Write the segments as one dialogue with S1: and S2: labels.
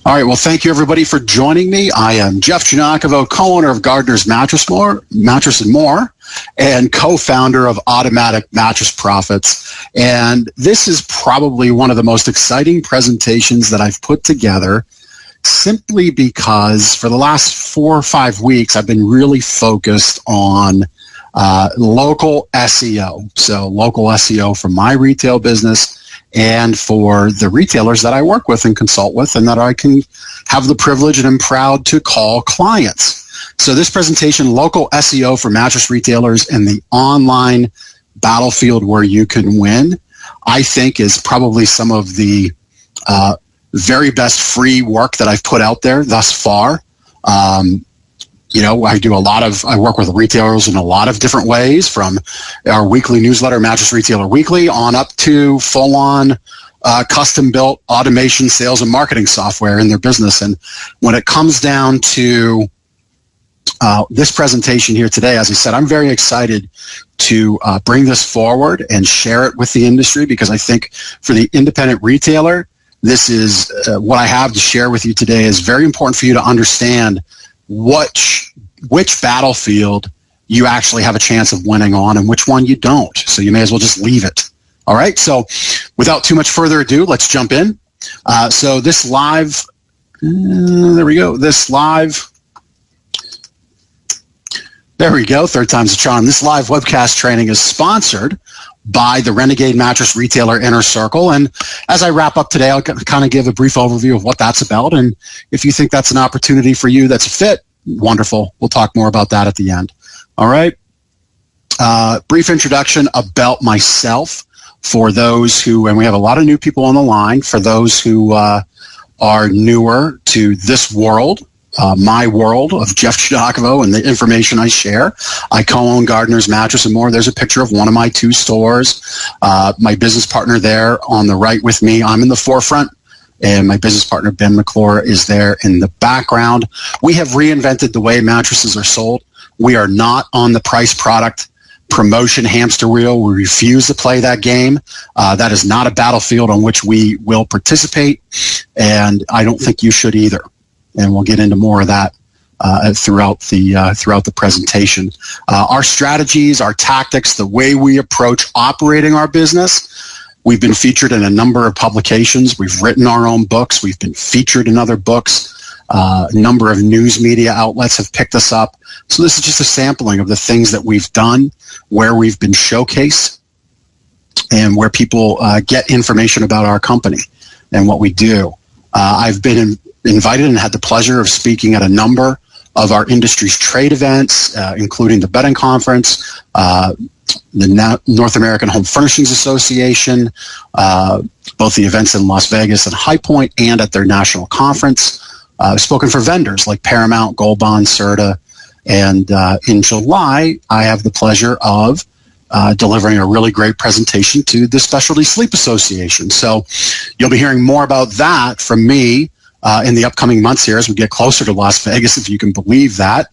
S1: All right. Well, thank you, everybody, for joining me. I am Jeff Giagnocavo, co-owner of Gardner's Mattress and More, and co-founder of Automatic Mattress Profits. And this is probably one of the most exciting presentations that I've put together, simply because for the last 4 or 5 weeks, I've been really focused on local SEO. So local SEO for my retail business and for the retailers that I work with and consult with, and that I can have the privilege and am proud to call clients. So this presentation, Local SEO for Mattress Retailers and the Online Battlefield Where You Can Win, I think is probably some of the very best free work that I've put out there thus far. I work with retailers in a lot of different ways, from our weekly newsletter, Mattress Retailer Weekly, on up to full-on custom-built automation, sales, and marketing software in their business. And when it comes down to this presentation here today, as I said, I'm very excited to bring this forward and share it with the industry, because I think for the independent retailer, this is what I have to share with you today is very important for you to understand which battlefield you actually have a chance of winning on and which one you don't. So you may as well just leave it. All right. So without too much further ado, let's jump in. So this live, there we go. This live, there we go. Third time's a charm. This live webcast training is sponsored by the Renegade Mattress Retailer Inner Circle. And as I wrap up today, I'll kind of give a brief overview of what that's about. And if you think that's an opportunity for you, that's a fit, wonderful. We'll talk more about that at the end. All right. Brief introduction about myself for those who, and we have a lot of new people on the line, for those who are newer to this world. My world of Jeff Giagnocavo and the information I share. I co-own Gardner's Mattress and More. There's a picture of one of my 2 stores. My business partner there on the right with me. I'm in the forefront, and my business partner, Ben McClure, is there in the background. We have reinvented the way mattresses are sold. We are not on the price product promotion hamster wheel. We refuse to play that game. That is not a battlefield on which we will participate, and I don't think you should either. And we'll get into more of that throughout the presentation. Our strategies, our tactics, the way we approach operating our business. We've been featured in a number of publications. We've written our own books. We've been featured in other books. A number of news media outlets have picked us up. So this is just a sampling of the things that we've done, where we've been showcased, and where people get information about our company and what we do. I've been invited and had the pleasure of speaking at a number of our industry's trade events, including the Bedding Conference, the North American Home Furnishings Association, both the events in Las Vegas and High Point, and at their national conference. I've spoken for vendors like Paramount, Gold Bond, Serta, and in July, I have the pleasure of delivering a really great presentation to the Specialty Sleep Association. So you'll be hearing more about that from me in the upcoming months here as we get closer to Las Vegas, if you can believe that.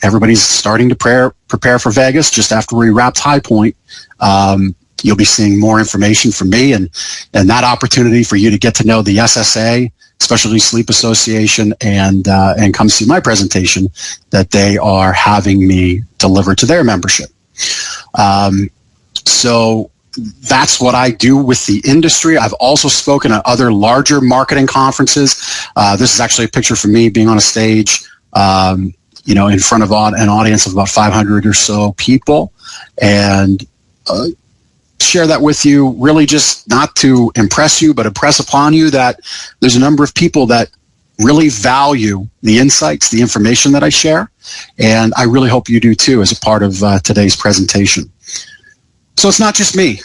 S1: Everybody's starting to prepare for Vegas just after we wrapped High Point. You'll be seeing more information from me and that opportunity for you to get to know the SSA, Specialty Sleep Association, and come see my presentation that they are having me deliver to their membership. So that's what I do with the industry. I've also spoken at other larger marketing conferences. This is actually a picture from me being on a stage, in front of an audience of about 500 or so people, and share that with you, really just not to impress you, but impress upon you that there's a number of people that really value the insights, the information that I share, and I really hope you do too as a part of today's presentation. So it's not just me.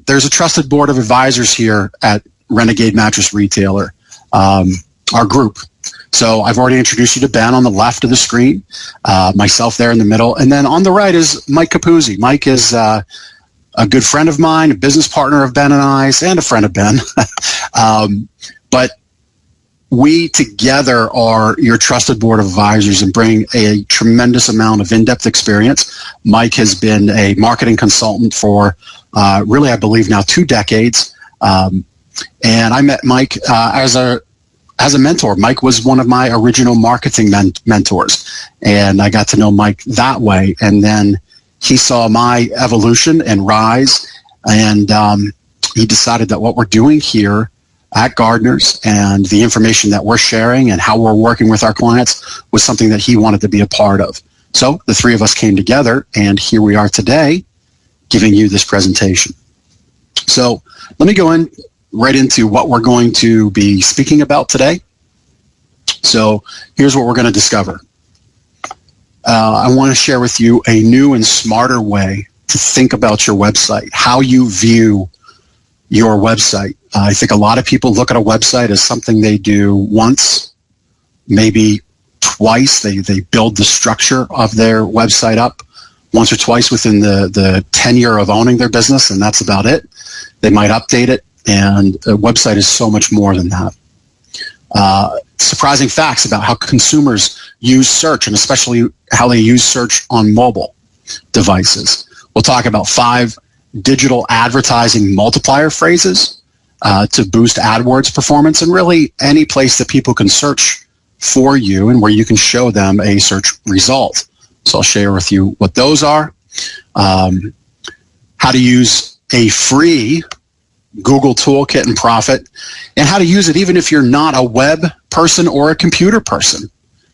S1: There's a trusted board of advisors here at Renegade Mattress Retailer, our group. So I've already introduced you to Ben on the left of the screen, myself there in the middle, and then on the right is Mike Capuzzi. Mike is a good friend of mine, a business partner of Ben and I's, and a friend of Ben. But we together are your trusted board of advisors and bring a tremendous amount of in-depth experience. Mike has been a marketing consultant for really, I believe now 2 decades. And I met Mike as as a mentor. Mike was one of my original marketing mentors, and I got to know Mike that way. And then he saw my evolution and rise, and he decided that what we're doing here at Gardeners and the information that we're sharing and how we're working with our clients was something that he wanted to be a part of. So the three of us came together, and here we are today giving you this presentation. So let me go right into what we're going to be speaking about today. So here's what we're going to discover. I want to share with you a new and smarter way to think about your website, how you view your website. I think a lot of people look at a website as something they do once, maybe twice. They build the structure of their website up once or twice within the tenure of owning their business, and that's about it. They might update it, and a website is so much more than that. Surprising facts about how consumers use search, and especially how they use search on mobile devices. We'll talk about 5 digital advertising multiplier phrases to boost AdWords performance, and really any place that people can search for you and where you can show them a search result. So I'll share with you what those are, how to use a free Google toolkit and profit, and how to use it even if you're not a web person or a computer person.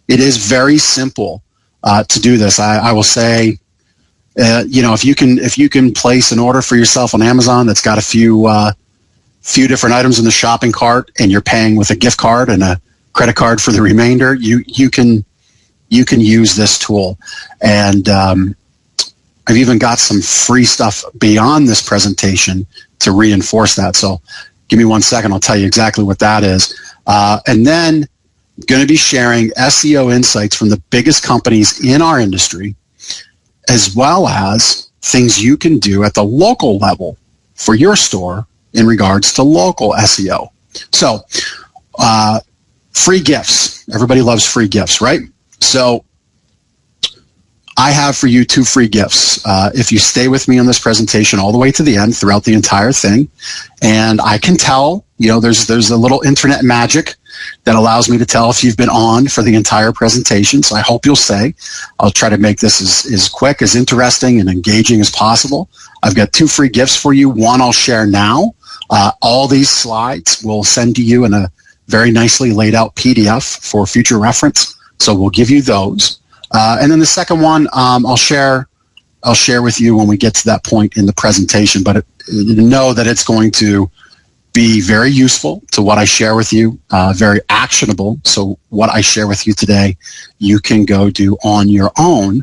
S1: It is very simple to do this. I will say, if you can place an order for yourself on Amazon that's got a few different items in the shopping cart, and you're paying with a gift card and a credit card for the remainder, you can use this tool. And I've even got some free stuff beyond this presentation to reinforce that. So give me 1 second. I'll tell you exactly what that is. And then going to be sharing SEO insights from the biggest companies in our industry, as well as things you can do at the local level for your store in regards to local SEO. So free gifts. Everybody loves free gifts, right? So I have for you 2 free gifts. If you stay with me on this presentation all the way to the end throughout the entire thing, and I can tell, there's a little internet magic that allows me to tell if you've been on for the entire presentation. So I hope you'll stay. I'll try to make this as quick, as interesting and engaging as possible. I've got 2 free gifts for you. One I'll share now. All these slides will send to you in a very nicely laid out PDF for future reference. So we'll give you those. And then the second one, I'll share with you when we get to that point in the presentation, but know that it's going to be very useful to what I share with you, very actionable. So what I share with you today, you can go do on your own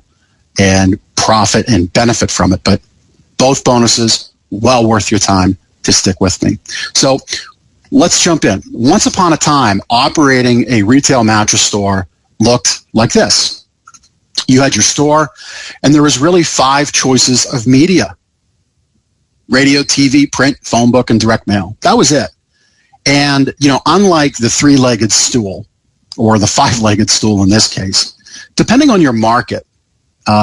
S1: and profit and benefit from it. But both bonuses, well worth your time to stick with me. So let's jump in. Once upon a time, operating a retail mattress store looked like this. You had your store, and there was really 5 choices of media: radio, TV, print, phone book, and direct mail. That was it. And, unlike the 3-legged stool, or the 5-legged stool in this case, depending on your market,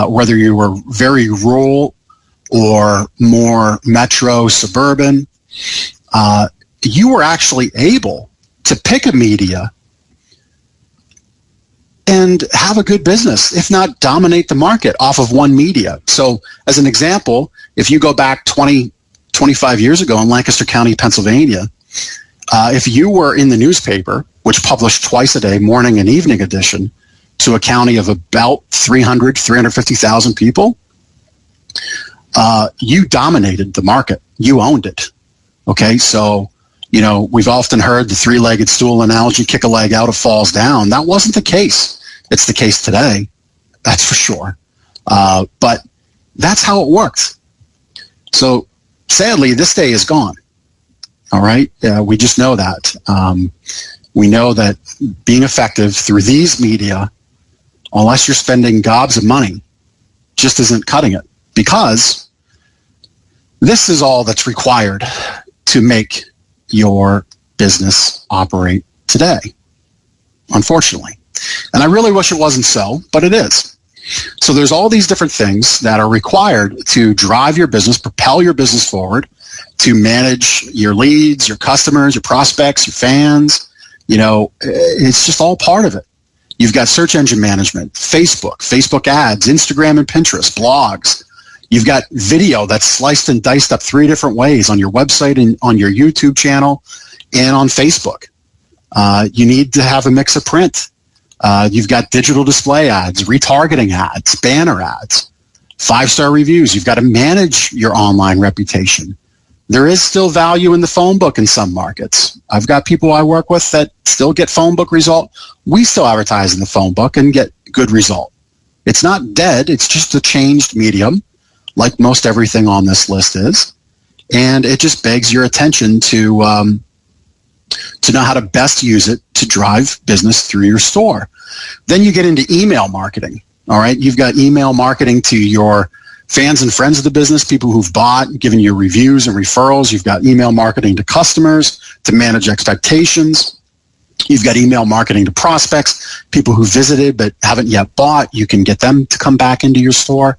S1: whether you were very rural or more metro, suburban, you were actually able to pick a media and have a good business, if not dominate the market off of one media. So as an example, if you go back 25 years ago in Lancaster County, Pennsylvania, if you were in the newspaper, which published twice a day, morning and evening edition, to a county of about 350,000 people, you dominated the market. You owned it. Okay, so we've often heard the 3-legged stool analogy: kick a leg out, it falls down. That wasn't the case. It's the case today, that's for sure. But that's how it worked. So sadly, this day is gone. All right, we just know that. We know that being effective through these media, unless you're spending gobs of money, just isn't cutting it, because this is all that's required to make your business operate today, unfortunately. And I really wish it wasn't so, but it is. So there's all these different things that are required to drive your business, propel your business forward, to manage your leads, your customers, your prospects, your fans, It's just all part of it. You've got search engine management, Facebook ads, Instagram and Pinterest, blogs. You've got video that's sliced and diced up 3 different ways on your website and on your YouTube channel and on Facebook. You need to have a mix of print. You've got digital display ads, retargeting ads, banner ads, 5-star reviews. You've got to manage your online reputation. There is still value in the phone book in some markets. I've got people I work with that still get phone book result. We still advertise in the phone book and get good result. It's not dead. It's just a changed medium, like most everything on this list is. And it just begs your attention to know how to best use it to drive business through your store. Then you get into email marketing. All right. You've got email marketing to your fans and friends of the business, people who've bought, given you reviews and referrals. You've got email marketing to customers to manage expectations. You've got email marketing to prospects, people who visited but haven't yet bought. You can get them to come back into your store.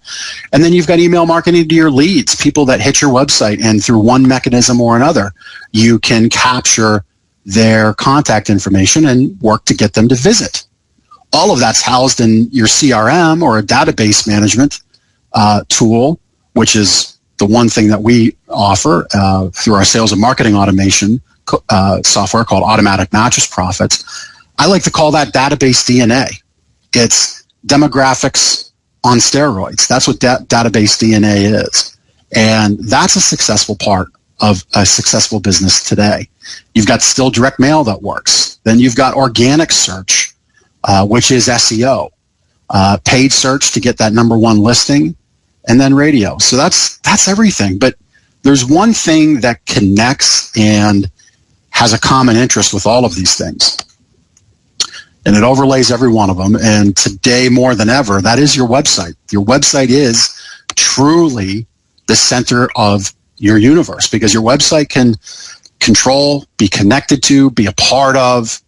S1: And then you've got email marketing to your leads, people that hit your website, and through one mechanism or another, you can capture their contact information and work to get them to visit. All of that's housed in your CRM or a database management tool, which is the one thing that we offer through our sales and marketing automation software called Automatic Mattress Profits. I like to call that database DNA. It's demographics on steroids. That's what database DNA is. And that's a successful part of a successful business today. You've got still direct mail that works. Then you've got organic search, which is SEO, paid search to get that number 1 listing, and then radio. So that's everything. But there's one thing that connects and has a common interest with all of these things. And it overlays every one of them. And today more than ever, that is your website. Your website is truly the center of your universe, because your website can control, be connected to, be a part of,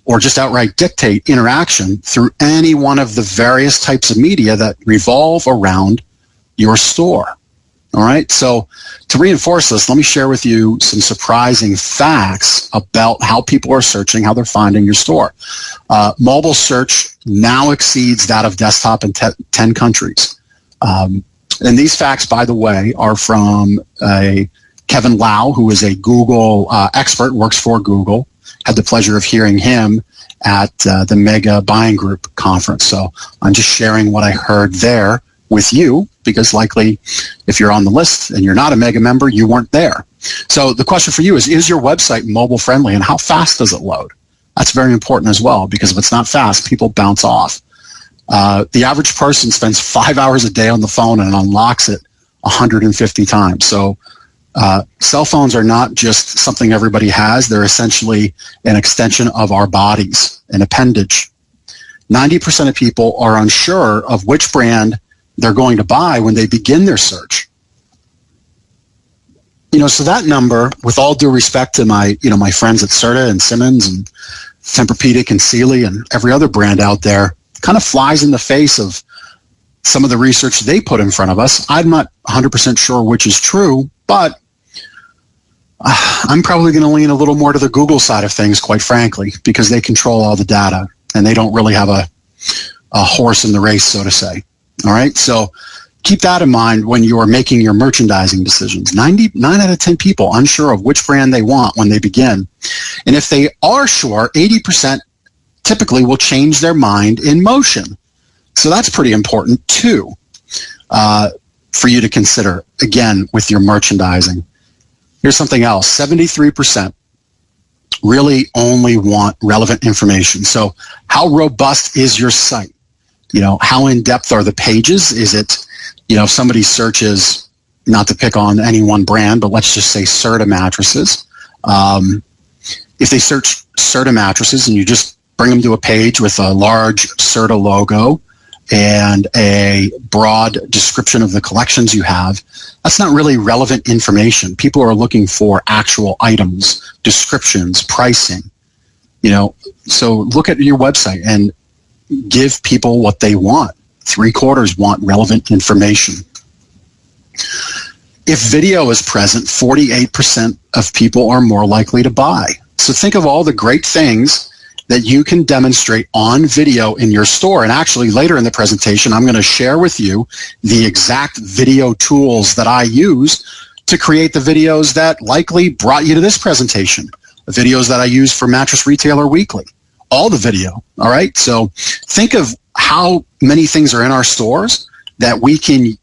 S1: or just outright dictate interaction through any one of the various types of media that revolve around your store. All right. So to reinforce this, let me share with you some surprising facts about how people are searching, how they're finding your store. Mobile search now exceeds that of desktop in 10 countries. And these facts, by the way, are from Kevin Lau, who is a Google expert, works for Google. Had the pleasure of hearing him at the Mega Buying Group conference. So I'm just sharing what I heard there with you, because likely if you're on the list and you're not a Mega member, you weren't there. So the question for you is your website mobile friendly, and how fast does it load? That's very important as well, because if it's not fast, people bounce off. The average person spends 5 hours a day on the phone and unlocks it 150 times. So cell phones are not just something everybody has. They're essentially an extension of our bodies, an appendage. 90% of people are unsure of which brand they're going to buy when they begin their search. So that number, with all due respect to my friends at Serta and Simmons and Tempur-Pedic and Sealy and every other brand out there, kind of flies in the face of some of the research they put in front of us. I'm not 100% sure which is true, but I'm probably going to lean a little more to the Google side of things, quite frankly, because they control all the data and they don't really have a horse in the race, so to say. All right, so keep that in mind when you're making your merchandising decisions. 9 out of 10 people unsure of which brand they want when they begin. And if they are sure, 80% typically will change their mind in motion. So that's pretty important too, for you to consider, again, with your merchandising. Here's something else. 73% really only want relevant information. So how robust is your site? How in-depth are the pages? Is it, if somebody searches, not to pick on any one brand, but let's just say Serta mattresses. If they search Serta mattresses and you just bring them to a page with a large Serta logo and a broad description of the collections you have, that's not really relevant information. People are looking for actual items, descriptions, pricing. So look at your website and give people what they want. 3/4 want relevant information. If video is present, 48% of people are more likely to buy. So think of all the great things that you can demonstrate on video in your store. And actually, later in the presentation, I'm going to share with you the exact video tools that I use to create the videos that likely brought you to this presentation, the videos that I use for Mattress Retailer Weekly, all the video, all right? So think of how many things are in our stores that we can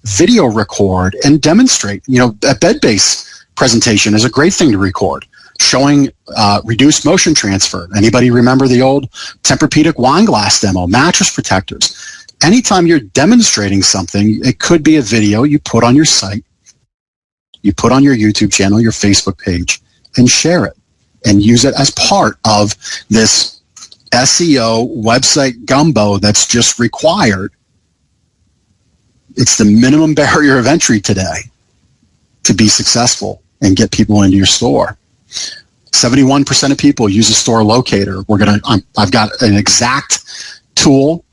S1: video record and demonstrate. You know, a bed base presentation is a great thing to record, showing reduced motion transfer. Anybody remember the old Tempur-Pedic wine glass demo, mattress protectors? Anytime you're demonstrating something, it could be a video you put on your site, you put on your YouTube channel, your Facebook page, and share it and use it as part of this SEO website gumbo that's just required. It's the minimum barrier of entry today to be successful and get people into your store. 71% of people use a store locator. I've got an exact tool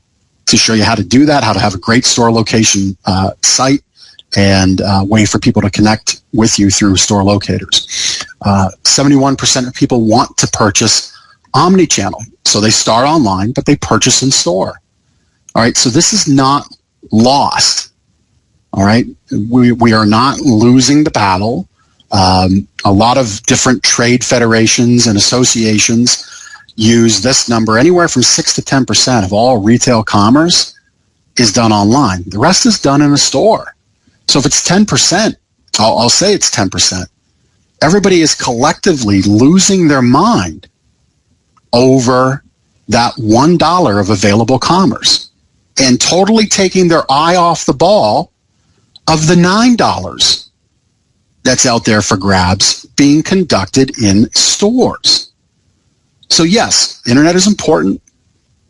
S1: to show you how to do that, how to have a great store location site, and way for people to connect with you through store locators. 71% of people want to purchase omni-channel. So they start online, but they purchase in store. All right, so this is not lost. All right, we are not losing the battle. A lot of different trade federations and associations use this number. Anywhere from 6 to 10% of all retail commerce is done online. The rest is done in a store. So if it's 10%, I'll say it's 10%. Everybody is collectively losing their mind over that $1 of available commerce and totally taking their eye off the ball of the $9 that's out there for grabs being conducted in stores. So yes, internet is important.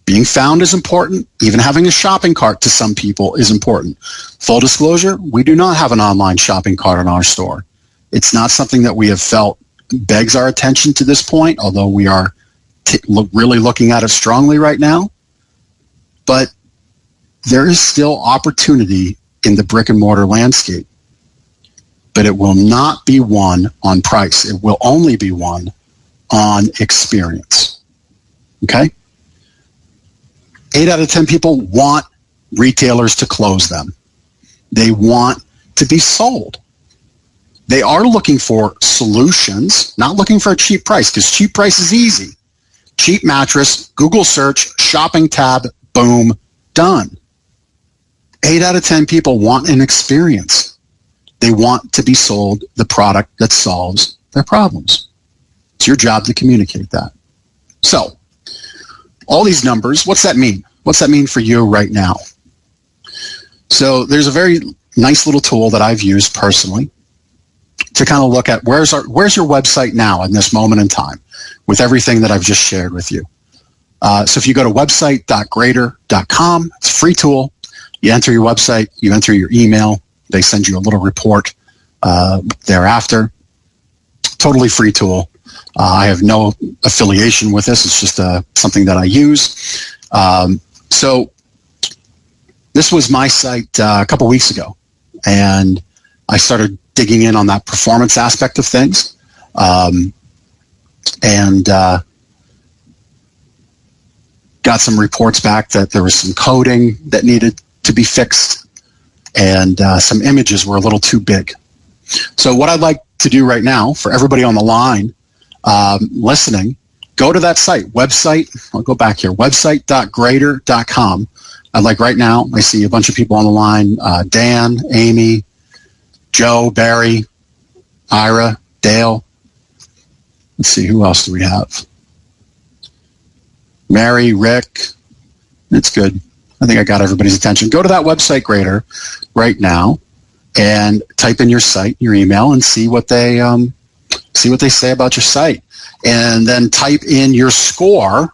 S1: Being found is important. Even having a shopping cart to some people is important. Full disclosure, we do not have an online shopping cart in our store. It's not something that we have felt begs our attention to this point, although we are really looking at it strongly right now. But there is still opportunity in the brick and mortar landscape. But it will not be won on price. It will only be won on experience. Okay? 8 out of 10 people want retailers to close them. They want to be sold. They are looking for solutions, not looking for a cheap price, because cheap price is easy. Cheap mattress, Google search, shopping tab, boom, done. 8 out of 10 people want an experience. They want to be sold the product that solves their problems. It's your job to communicate that. So, all these numbers, what's that mean? What's that mean for you right now? So there's a very nice little tool that I've used personally to kind of look at where's your website now in this moment in time with everything that I've just shared with you. So if you go to website.greater.com, it's a free tool. You enter your website, you enter your email, they send you a little report thereafter. Totally free tool. I have no affiliation with this. It's just something that I use. So this was my site a couple weeks ago, and I started digging in on that performance aspect of things, and got some reports back that there was some coding that needed to be fixed, and some images were a little too big. So what I'd like to do right now for everybody on the line listening, go to that site, I'll go back here, website.greater.com. I'd like right now, I see a bunch of people on the line, Dan, Amy, Joe, Barry, Ira, Dale. Let's see, who else do we have? Mary, Rick. It's good. I think I got everybody's attention. Go to that website, Greater, right now, and type in your site, your email, and see what they say about your site. And then type in your score,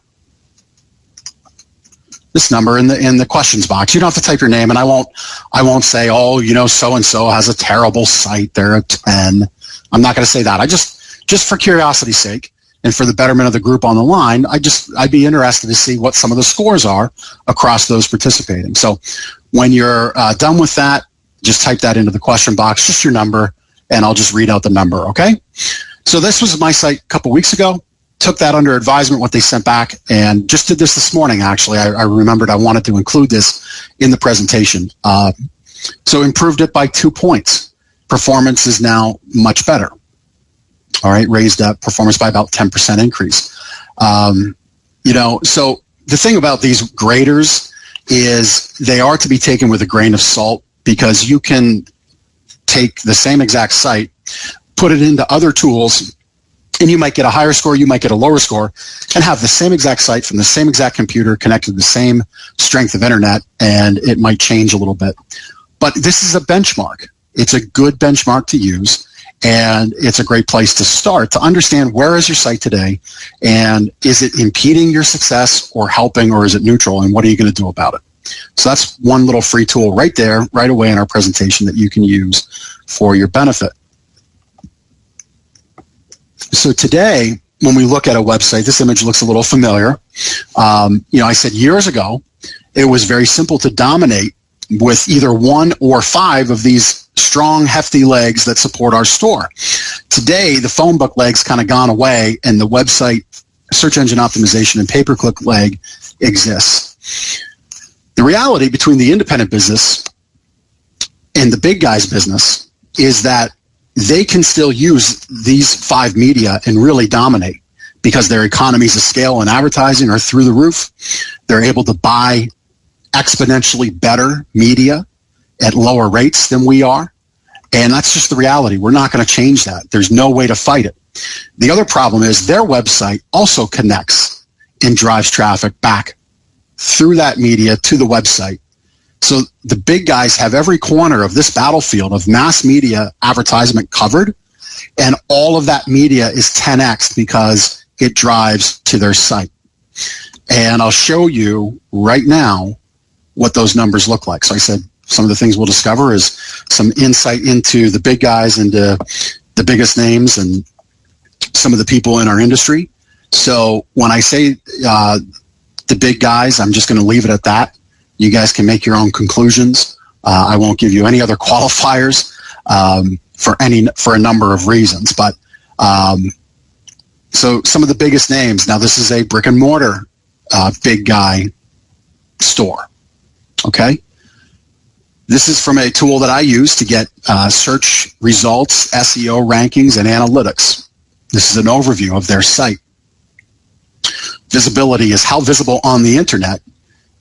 S1: this number in the questions box. You don't have to type your name, and I won't say, oh, so-and-so has a terrible site, they're a 10. I'm not going to say that. I just for curiosity's sake and for the betterment of the group on the line, I'd be interested to see what some of the scores are across those participating. So when you're done with that, just type that into the question box, just your number, and I'll just read out the number, okay? So this was my site a couple weeks ago. Took that under advisement, what they sent back, and just did this morning, actually. I remembered I wanted to include this in the presentation. So improved it by 2 points. Performance is now much better. All right, raised up performance by about 10% increase. So the thing about these graders is they are to be taken with a grain of salt, because you can take the same exact site, put it into other tools, and you might get a higher score, you might get a lower score, and have the same exact site from the same exact computer connected to the same strength of internet, and it might change a little bit. But this is a benchmark. It's a good benchmark to use, and it's a great place to start to understand where is your site today, and is it impeding your success or helping, or is it neutral, and what are you going to do about it? So that's one little free tool right there, right away in our presentation that you can use for your benefit. So today, when we look at a website, this image looks a little familiar. I said years ago, it was very simple to dominate with either 1 or 5 of these strong, hefty legs that support our store. Today, the phone book leg's kind of gone away, and the website search engine optimization and pay-per-click leg exists. The reality between the independent business and the big guy's business is that they can still use these 5 media and really dominate, because their economies of scale and advertising are through the roof. They're able to buy exponentially better media at lower rates than we are. And that's just the reality. We're not going to change that. There's no way to fight it. The other problem is their website also connects and drives traffic back through that media to the website. So the big guys have every corner of this battlefield of mass media advertisement covered, and all of that media is 10x because it drives to their site. And I'll show you right now what those numbers look like. So I said some of the things we'll discover is some insight into the big guys and the biggest names and some of the people in our industry. So when I say the big guys, I'm just going to leave it at that. You guys can make your own conclusions. I won't give you any other qualifiers for a number of reasons. But so some of the biggest names. Now, this is a brick and mortar big guy store. Okay. This is from a tool that I use to get search results, SEO rankings, and analytics. This is an overview of their site. Visibility is how visible on the internet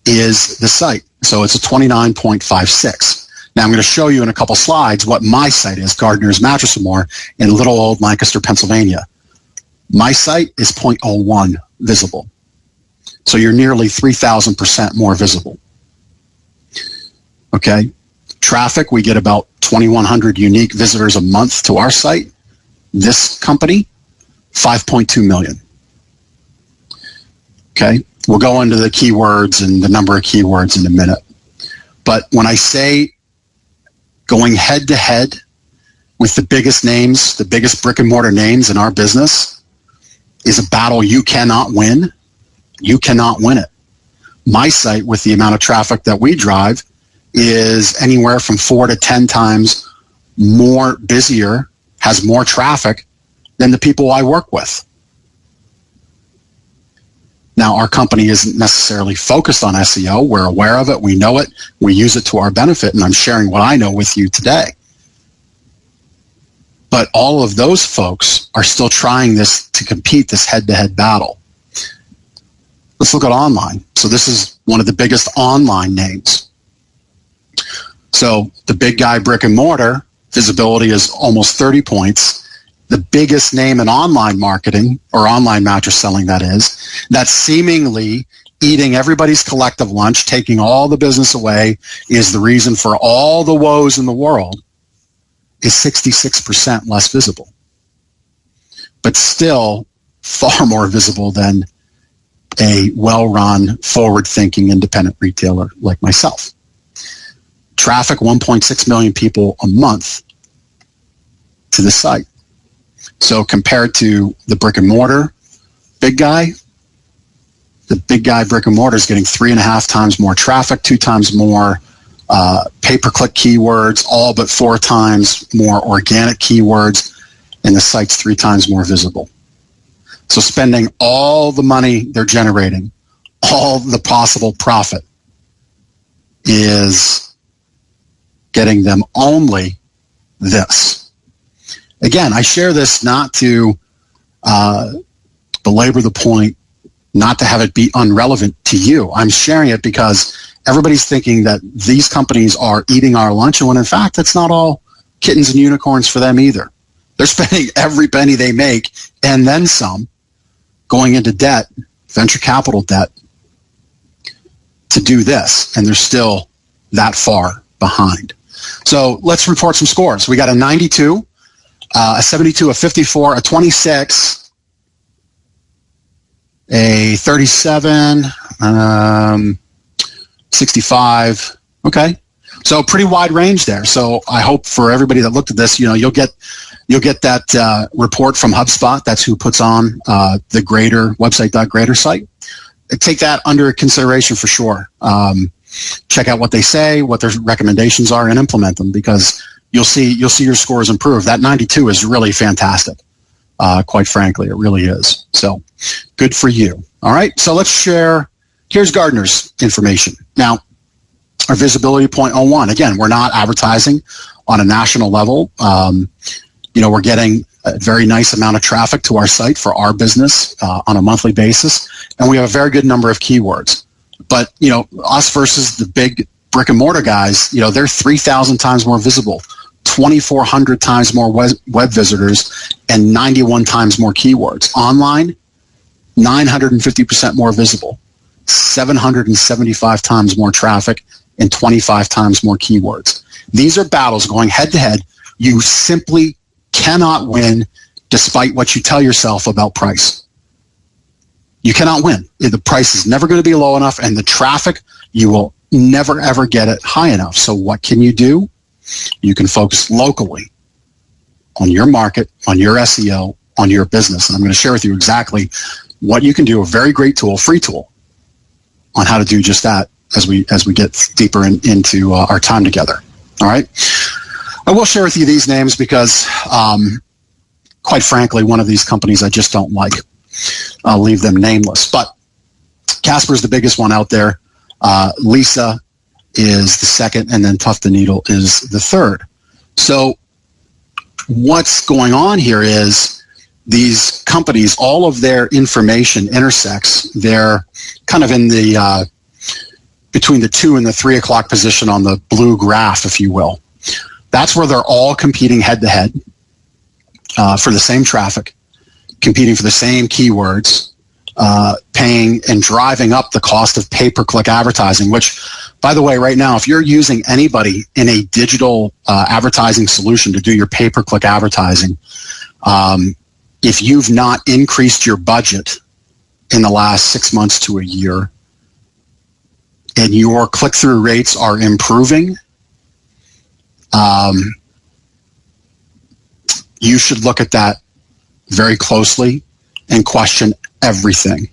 S1: is the site. So it's a 29.56. Now I'm going to show you in a couple slides what my site is, Gardner's Mattress and More in little old Lancaster, Pennsylvania. My site is 0.01 visible. So you're nearly 3,000% more visible. Okay. Traffic, we get about 2,100 unique visitors a month to our site. This company, 5.2 million. Okay. We'll go into the keywords and the number of keywords in a minute. But when I say going head to head with the biggest names, the biggest brick and mortar names in our business is a battle you cannot win. You cannot win it. My site, with the amount of traffic that we drive, is anywhere from 4 to 10 times more busier, has more traffic than the people I work with. Now, our company isn't necessarily focused on SEO. We're aware of it. We know it. We use it to our benefit, and I'm sharing what I know with you today. But all of those folks are still trying this to compete this head-to-head battle. Let's look at online. So this is one of the biggest online names. So the big guy brick and mortar, visibility is almost 30 points. The biggest name in online marketing, or online mattress selling, that is, that's seemingly eating everybody's collective lunch, taking all the business away, is the reason for all the woes in the world, is 66% less visible. But still far more visible than a well-run, forward-thinking independent retailer like myself. Traffic, 1.6 million people a month to the site. So compared to the brick and mortar big guy, the big guy brick and mortar is getting 3.5 times more traffic, 2 times more pay-per-click keywords, all but 4 times more organic keywords. and the site's 3 times more visible. So spending all the money they're generating, all the possible profit, is getting them only this. Again, I share this not to belabor the point, not to have it be unrelevant to you. I'm sharing it because everybody's thinking that these companies are eating our lunch, and when in fact, that's not all kittens and unicorns for them either. They're spending every penny they make and then some going into debt, venture capital debt, to do this, and they're still that far behind. So let's report some scores. We got a 92, a 72, a 54, a 26, a 37, 65. Okay, so pretty wide range there. So I hope for everybody that looked at this, you'll get that report from HubSpot. That's who puts on the Grader website.grader site. Take that under consideration for sure. Check out what they say, what their recommendations are, and implement them, because you'll see your scores improve. That 92 is really fantastic. Quite frankly, it really is. So good for you. All right. So let's share. Here's Gartner's information. Now, our visibility 0.01. Again, we're not advertising on a national level. We're getting a very nice amount of traffic to our site for our business on a monthly basis, and we have a very good number of keywords. But, us versus the big brick and mortar guys, they're 3,000 times more visible, 2,400 times more web visitors, and 91 times more keywords. Online, 950% more visible, 775 times more traffic, and 25 times more keywords. These are battles going head to head. You simply cannot win despite what you tell yourself about price. You cannot win. The price is never going to be low enough, and the traffic, you will never, ever get it high enough. So what can you do? You can focus locally on your market, on your SEO, on your business. And I'm going to share with you exactly what you can do, a very great tool, free tool, on how to do just that as we get deeper into our time together. All right? I will share with you these names because, quite frankly, one of these companies I just don't like. I'll leave them nameless. But Casper's the biggest one out there. Lisa is the second, and then Tuft & Needle is the third. So what's going on here is these companies, all of their information intersects. They're kind of in the between the 2 and the 3 o'clock position on the blue graph, if you will. That's where they're all competing head-to-head for the same traffic, competing for the same keywords, paying and driving up the cost of pay-per-click advertising, which, by the way, right now, if you're using anybody in a digital advertising solution to do your pay-per-click advertising, if you've not increased your budget in the last 6 months to a year and your click-through rates are improving, you should look at that very closely and question everything,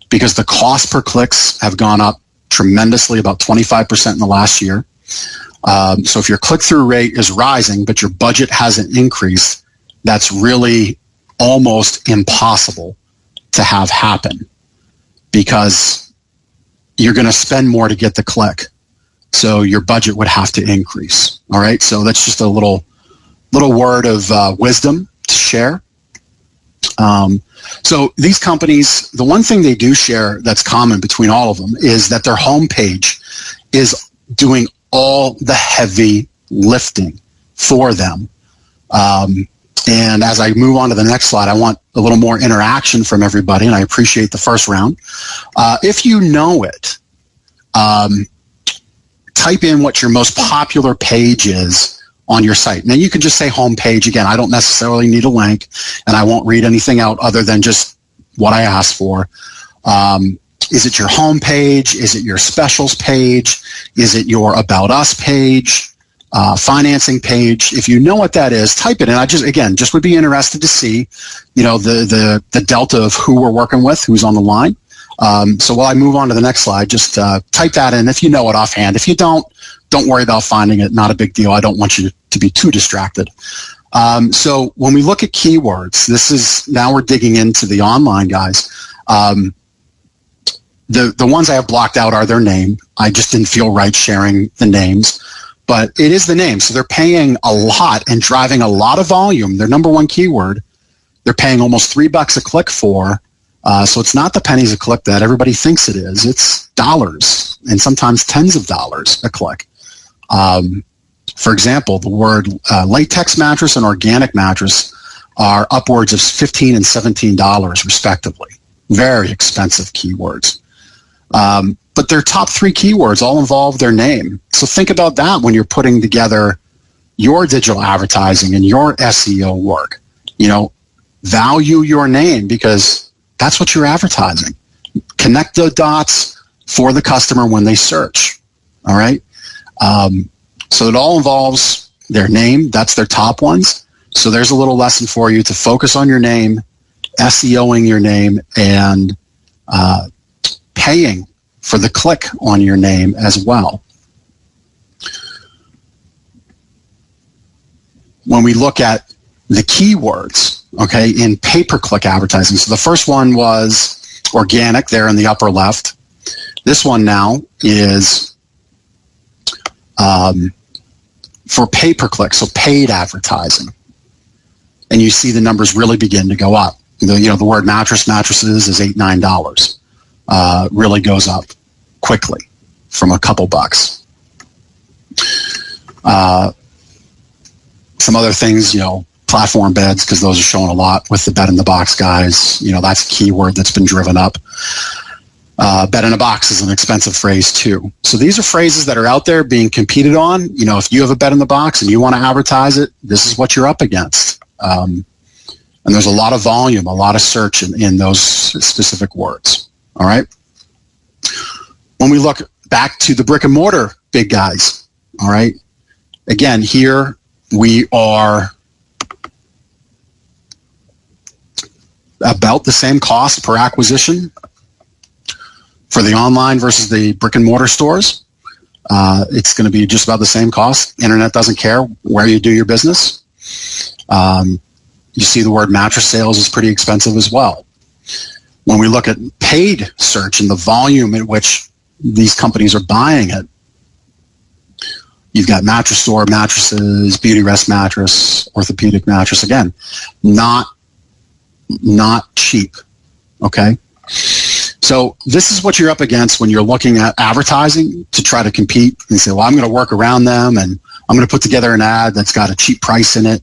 S1: because the cost per clicks have gone up tremendously, about 25% in the last year. So if your click-through rate is rising, but your budget hasn't increased, that's really almost impossible to have happen, because you're going to spend more to get the click. So your budget would have to increase. All right. So that's just a little word of wisdom to share. So these companies, the one thing they do share that's common between all of them is that their homepage is doing all the heavy lifting for them. And as I move on to the next slide, I want a little more interaction from everybody, and I appreciate the first round. If you know it, type in what your most popular page is on your site. Now, you can just say home page. Again, I don't necessarily need a link, and I won't read anything out other than just what I asked for. Is it your home page? Is it your specials page? Is it your About Us page? Financing page? If you know what that is, type it in. I just would be interested to see, the delta of who we're working with, who's on the line. So while I move on to the next slide, just type that in if you know it offhand. If you don't worry about finding it. Not a big deal. I don't want you to be too distracted. So when we look at keywords, now we're digging into the online guys. The ones I have blocked out are their name. I just didn't feel right sharing the names, but it is the name. So they're paying a lot and driving a lot of volume. Their number one keyword, they're paying almost $3 a click for. So it's not the pennies a click that everybody thinks it is. It's dollars and sometimes tens of dollars a click. For example, the word latex mattress and organic mattress are upwards of $15 and $17 respectively. Very expensive keywords. But their top 3 keywords all involve their name. So think about that when you're putting together your digital advertising and your SEO work. Value your name because that's what you're advertising. Connect the dots for the customer when they search. All right. So it all involves their name. That's their top ones. So there's a little lesson for you to focus on your name, SEOing your name, and paying for the click on your name as well. When we look at the keywords, okay, in pay-per-click advertising, so the first one was organic there in the upper left. This one now is for pay-per-click, so paid advertising. And you see the numbers really begin to go up. The word mattresses is $8, $9. Really goes up quickly from a couple bucks. Some other things, platform beds, because those are showing a lot with the bed in the box guys. That's a keyword that's been driven up. Bed in a box is an expensive phrase too. So these are phrases that are out there being competed on. If you have a bed in the box and you want to advertise it, this is what you're up against. And there's a lot of volume, a lot of search in those specific words. All right. When we look back to the brick and mortar big guys, all right, again, here we are about the same cost per acquisition for the online versus the brick and mortar stores. It's going to be just about the same cost. Internet doesn't care where you do your business. You see the word mattress sales is pretty expensive as well. When we look at paid search and the volume at which these companies are buying it, you've got mattress store mattresses, beauty rest mattress, orthopedic mattress. Again, not cheap, okay? So this is what you're up against when you're looking at advertising to try to compete and say, well, I'm going to work around them and I'm going to put together an ad that's got a cheap price in it.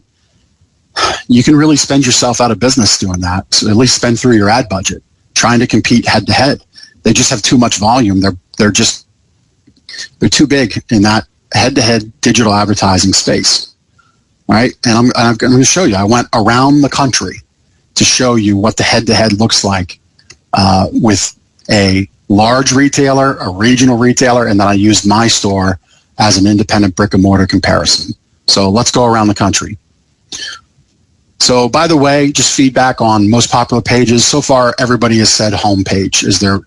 S1: You can really spend yourself out of business doing that. So at least spend through your ad budget trying to compete head to head. They just have too much volume. They're too big in that head to head digital advertising space. All right. And I'm going to show you. I went around the country to show you what the head to head looks like with a large retailer, a regional retailer, and then I used my store as an independent brick and mortar comparison. So let's go around the country. So by the way, just feedback on most popular pages. So far, everybody has said homepage is their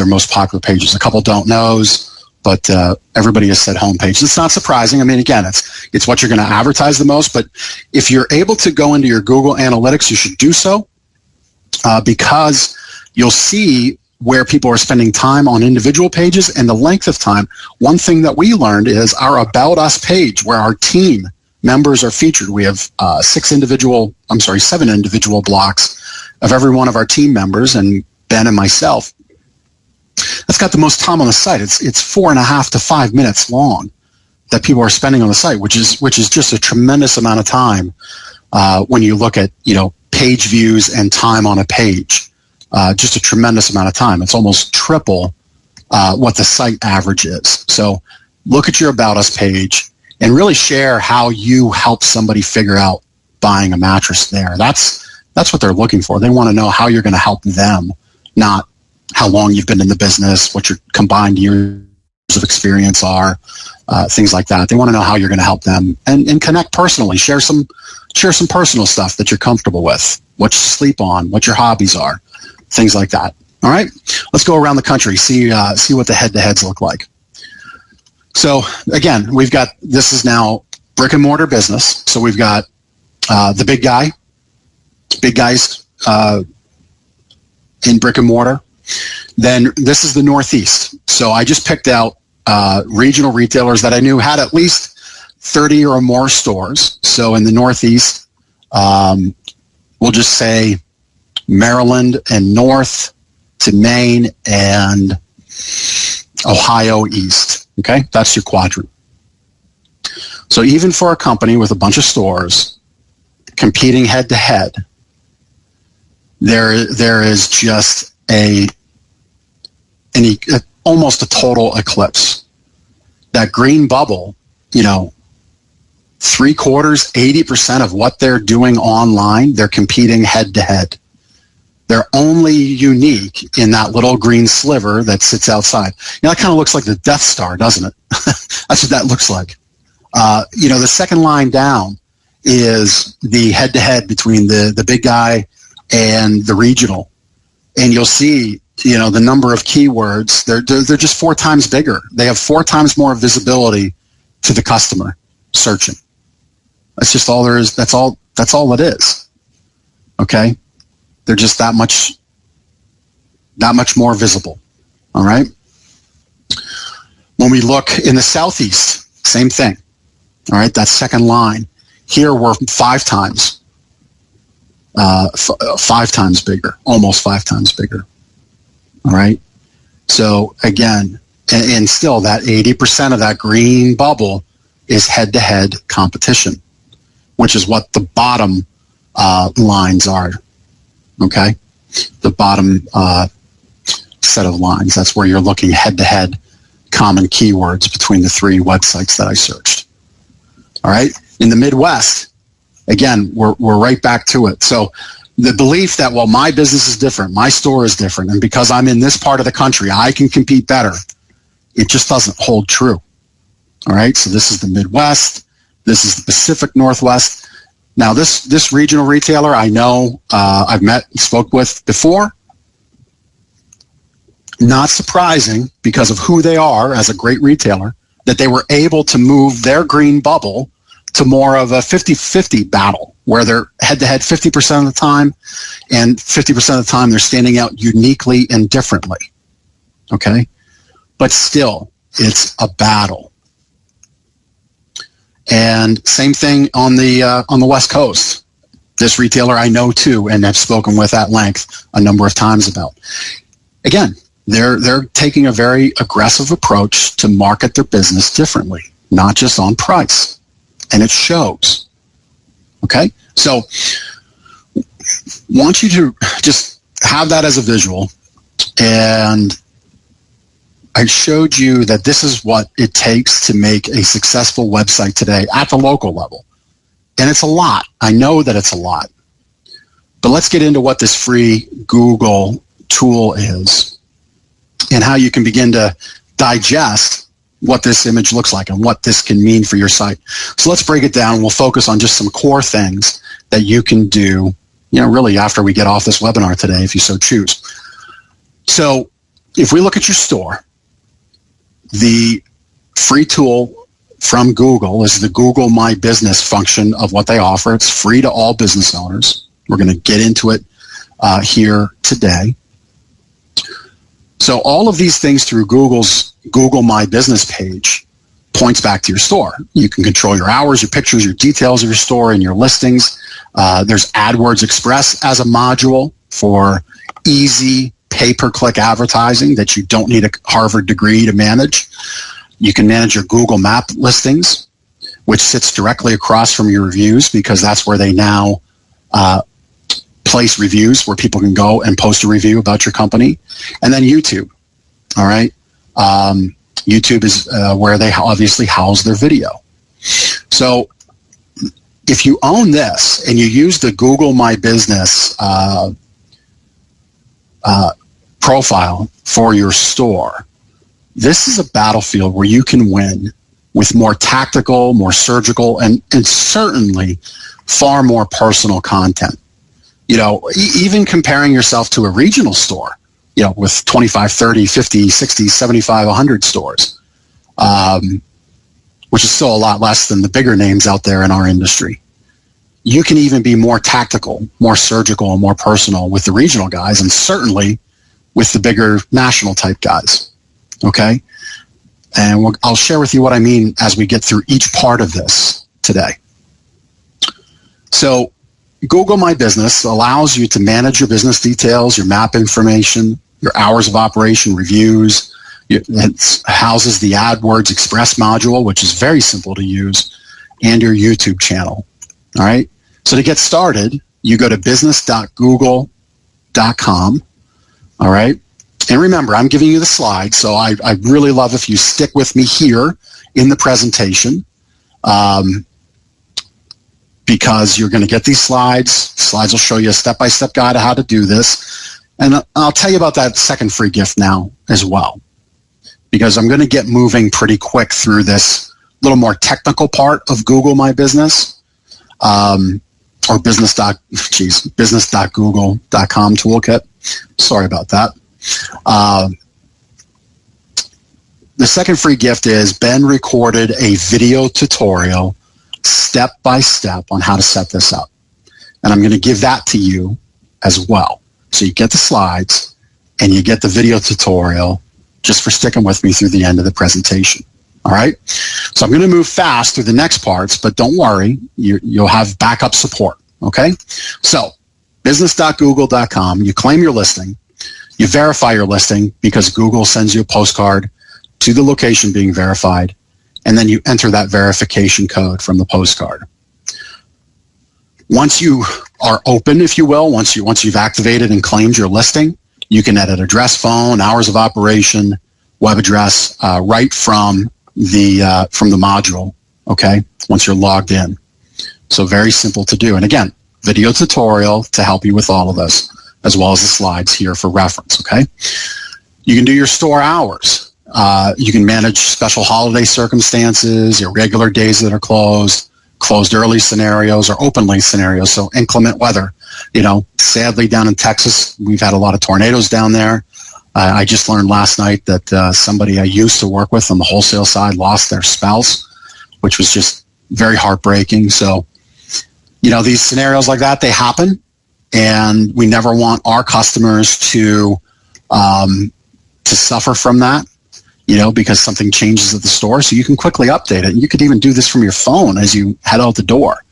S1: most popular pages. A couple don't knows, but everybody has said homepage. It's not surprising. I mean, again, it's what you're going to advertise the most. But if you're able to go into your Google Analytics, you should do so because you'll see where people are spending time on individual pages and the length of time. One thing that we learned is our About Us page, where our team members are featured. We have 7 individual blocks of every one of our team members and Ben and myself. That's got the most time on the site. It's 4.5 to 5 minutes long that people are spending on the site, which is just a tremendous amount of time when you look at page views and time on a page. Just a tremendous amount of time. It's almost triple what the site average is. So look at your About Us page and really share how you help somebody figure out buying a mattress there. That's what they're looking for. They want to know how you're going to help them, not how long you've been in the business, what your combined years of experience are, things like that. They want to know how you're going to help them and connect personally. Share some personal stuff that you're comfortable with, what you sleep on, what your hobbies are, things like that. All right, let's go around the country, see what the head-to-heads look like. So again, this is now brick and mortar business. So we've got the big guys in brick and mortar. Then this is the Northeast. So I just picked out regional retailers that I knew had at least 30 or more stores. So in the Northeast, we'll just say Maryland and north to Maine and Ohio east. Okay, that's your quadrant. So even for a company with a bunch of stores competing head to head, there is just almost a total eclipse. That green bubble, 80% of what they're doing online, they're competing head to head. They're only unique in that little green sliver that sits outside. That kind of looks like the Death Star, doesn't it? That's what that looks like. The second line down is the head to head between the big guy and the regional. And you'll see, the number of keywords, they're just 4 times bigger. They have 4 times more visibility to the customer searching. That's just all there is. That's all it is. Okay? They're just that much more visible. All right? When we look in the Southeast, same thing. All right? That second line. Here we're 5 times. 5 times bigger. Almost 5 times bigger. All right? So again, and still that 80% of that green bubble is head-to-head competition, which is what the bottom lines are. Okay? The bottom set of lines. That's where you're looking head-to-head common keywords between the 3 websites that I searched. All right? In the Midwest, again, we're right back to it. So the belief that, well, my business is different, my store is different, and because I'm in this part of the country, I can compete better, it just doesn't hold true. All right? So this is the Midwest. This is the Pacific Northwest. Now, this regional retailer I know I've met and spoke with before. Not surprising because of who they are as a great retailer, that they were able to move their green bubble to more of a 50-50 battle where they're head-to-head 50% of the time, and 50% of the time they're standing out uniquely and differently. Okay? But still, it's a battle. And same thing on the West Coast. This retailer I know too, and I've spoken with at length a number of times about. Again, they're taking a very aggressive approach to market their business differently, not just on price. And it shows. Okay? So, want you to just have that as a visual. And I showed you that this is what it takes to make a successful website today at the local level. And it's a lot. I know that it's a lot. But let's get into what this free Google tool is and how you can begin to digest what this image looks like and what this can mean for your site. So let's break it down. We'll focus on just some core things that you can do, really after we get off this webinar today, if you so choose. So if we look at your store, the free tool from Google is the Google My Business function of what they offer. It's free to all business owners. We're going to get into it here today. So all of these things through Google's Google My Business page points back to your store. You can control your hours, your pictures, your details of your store, and your listings. There's AdWords Express as a module for easy pay-per-click advertising that you don't need a Harvard degree to manage. You can manage your Google Map listings, which sits directly across from your reviews, because that's where they now place reviews, where people can go and post a review about your company. And then YouTube. All right. YouTube is where they obviously house their video. So if you own this and you use the Google My Business profile for your store, this is a battlefield where you can win with more tactical, more surgical, and certainly far more personal content. Even comparing yourself to a regional store, with 25, 30, 50, 60, 75, 100 stores. which is still a lot less than the bigger names out there in our industry. You can even be more tactical, more surgical, and more personal with the regional guys, and certainly with the bigger national type guys. Okay? And I'll share with you what I mean as we get through each part of this today. So Google My Business allows you to manage your business details, your map information, your hours of operation, reviews. It houses the AdWords Express module, which is very simple to use, and your YouTube channel. All right? So to get started, you go to business.google.com. All right? And remember, I'm giving you the slides, so I really love if you stick with me here in the presentation, because you're going to get these slides. Slides will show you a step-by-step guide of how to do this. And I'll tell you about that second free gift now as well, because I'm going to get moving pretty quick through this little more technical part of Google My Business, or business.google.com toolkit. Sorry about that. The second free gift is Ben recorded a video tutorial step by step on how to set this up. And I'm going to give that to you as well. So you get the slides and you get the video tutorial just for sticking with me through the end of the presentation. All right? So I'm going to move fast through the next parts, but don't worry, you'll have backup support. Okay? So business.google.com, you claim your listing. You verify your listing because Google sends you a postcard to the location being verified, and then you enter that verification code from the postcard. Once you are open, if you will, once you've activated and claimed your listing, you can edit address, phone, hours of operation, web address, right from the module. Okay, once you're logged in. So very simple to do. And again, video tutorial to help you with all of this, as well as the slides here for reference, okay? You can do your store hours. You can manage special holiday circumstances, irregular days that are closed early scenarios, or open late scenarios, so inclement weather. You know, sadly down in Texas, we've had a lot of tornadoes down there. I just learned last night that somebody I used to work with on the wholesale side lost their spouse, which was just very heartbreaking. So, you know, these scenarios like that, they happen. And we never want our customers to suffer from that, you know, because something changes at the store. So you can quickly update it. You could even do this from your phone as you head out the door.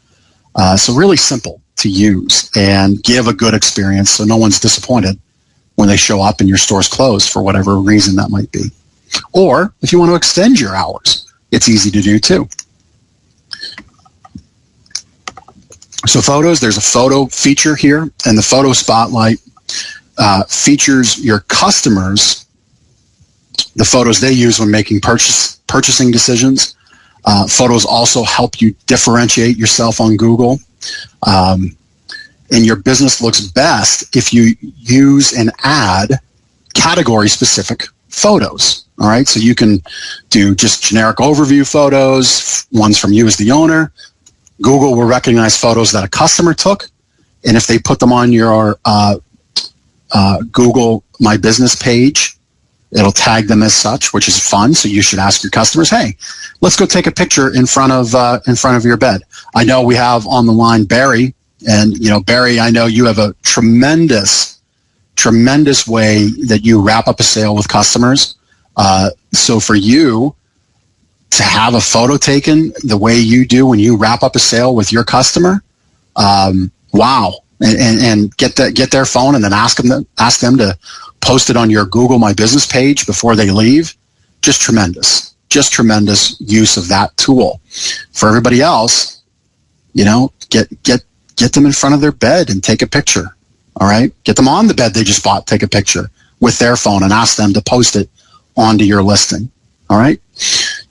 S1: So really simple to use and give a good experience so no one's disappointed when they show up and your store's closed for whatever reason that might be. Or if you want to extend your hours, it's easy to do too. So photos, there's a photo feature here, and the photo spotlight features your customers, the photos they use when making purchasing decisions. Photos also help you differentiate yourself on Google. And your business looks best if you use and add category-specific photos. All right, so you can do just generic overview photos, ones from you as the owner. Google will recognize photos that a customer took, and if they put them on your Google My Business page, it'll tag them as such, which is fun. So you should ask your customers, "Hey, let's go take a picture in front of your bed." I know we have on the line Barry, and you know, Barry, I know you have a tremendous way that you wrap up a sale with customers. So for you to have a photo taken the way you do when you wrap up a sale with your customer, wow! And get their phone and then ask them to post it on your Google My Business page before they leave. Just tremendous use of that tool. For everybody else, you know, get them in front of their bed and take a picture. All right, get them on the bed they just bought. Take a picture with their phone and ask them to post it onto your listing. All right.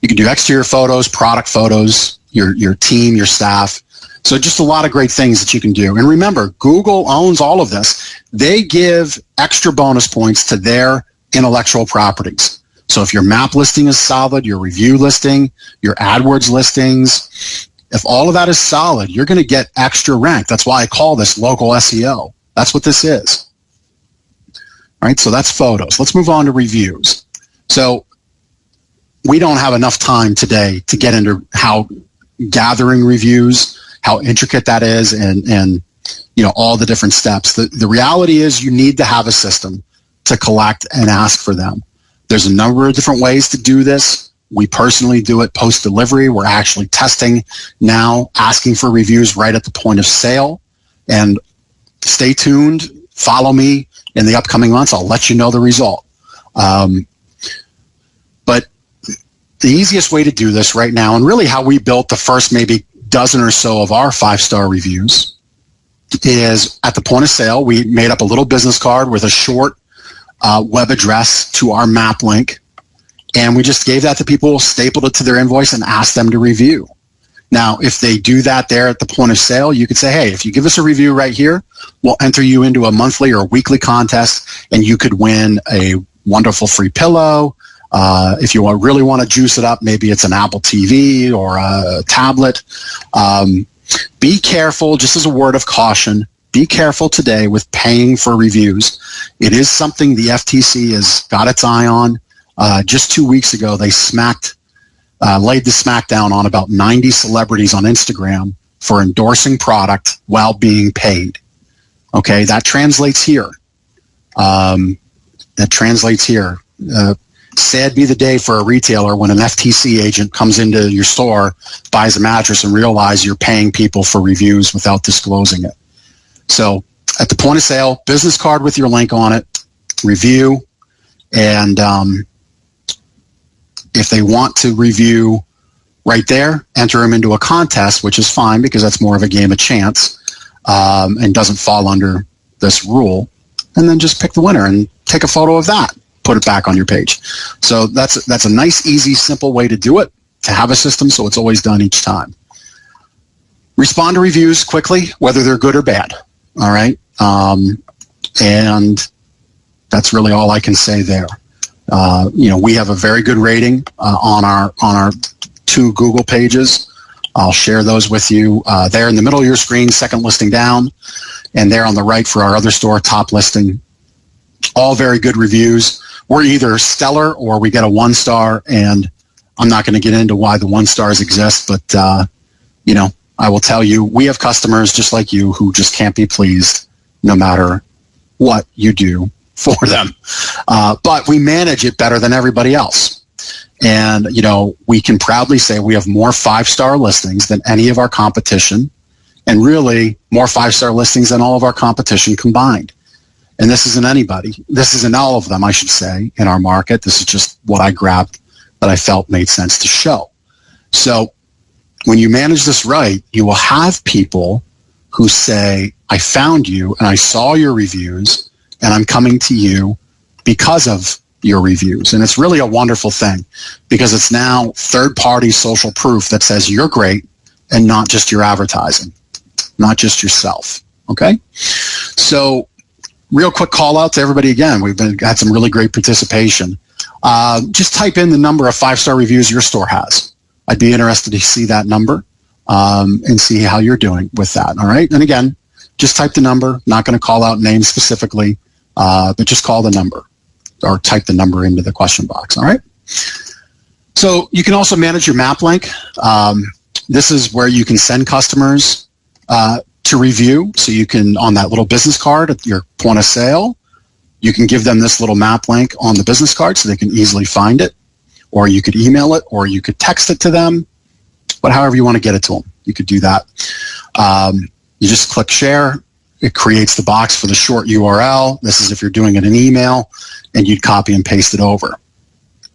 S1: You can do exterior photos, product photos, your team, your staff. So just a lot of great things that you can do. And remember, Google owns all of this. They give extra bonus points to their intellectual properties. So if your map listing is solid, your review listing, your AdWords listings, if all of that is solid, you're going to get extra rank. That's why I call this local SEO. That's what this is. All right, so that's photos. Let's move on to reviews. So we don't have enough time today to get into how gathering reviews, how intricate that is, and all the different steps. The reality is you need to have a system to collect and ask for them. There's a number of different ways to do this. We personally do it post-delivery. We're actually testing now, asking for reviews right at the point of sale. And stay tuned. Follow me in the upcoming months. I'll let you know the result. But the easiest way to do this right now, and really how we built the first maybe dozen or so of our 5-star reviews, is at the point of sale, we made up a little business card with a short web address to our map link, and we just gave that to people, stapled it to their invoice, and asked them to review. Now, if they do that there at the point of sale, you could say, hey, if you give us a review right here, we'll enter you into a monthly or weekly contest, and you could win a wonderful free pillow. If you really want to juice it up, maybe it's an Apple TV or a tablet. Be careful, just as a word of caution, be careful today with paying for reviews. It is something the FTC has got its eye on. Just 2 weeks ago, they laid the smackdown on about 90 celebrities on Instagram for endorsing product while being paid. Okay, that translates here. Sad be the day for a retailer when an FTC agent comes into your store, buys a mattress, and realizes you're paying people for reviews without disclosing it. So at the point of sale, business card with your link on it, review, and if they want to review right there, enter them into a contest, which is fine because that's more of a game of chance and doesn't fall under this rule. And then just pick the winner and take a photo of that. Put it back on your page. So that's a nice, easy, simple way to do it, to have a system so it's always done each time. Respond to reviews quickly, whether they're good or bad. All right? And that's really all I can say there. We have a very good rating on our 2 Google pages. I'll share those with you. There in the middle of your screen, second listing down, and there on the right for our other store, top listing. All very good reviews. We're either stellar or we get a 1-star, and I'm not going to get into why the 1-stars exist, but, I will tell you, we have customers just like you who just can't be pleased no matter what you do for them. But we manage it better than everybody else. And, we can proudly say we have more 5-star listings than any of our competition, and really more 5-star listings than all of our competition combined. And this isn't anybody. This isn't all of them, I should say, in our market. This is just what I grabbed that I felt made sense to show. So when you manage this right, you will have people who say, I found you and I saw your reviews and I'm coming to you because of your reviews. And it's really a wonderful thing because it's now third-party social proof that says you're great and not just your advertising, not just yourself. Okay? So real quick call out to everybody again. We've had some really great participation. Just type in the number of 5-star reviews your store has. I'd be interested to see that number and see how you're doing with that. All right. And again, just type the number. Not going to call out names specifically, but just call the number or type the number into the question box. All right. So you can also manage your map link. This is where you can send customers to review. So you can, on that little business card at your point of sale, you can give them this little map link on the business card so they can easily find it, or you could email it, or you could text it to them, but however you want to get it to them, you could do that. You just click share. It creates the box for the short URL. This is if you're doing it in email, and you'd copy and paste it over.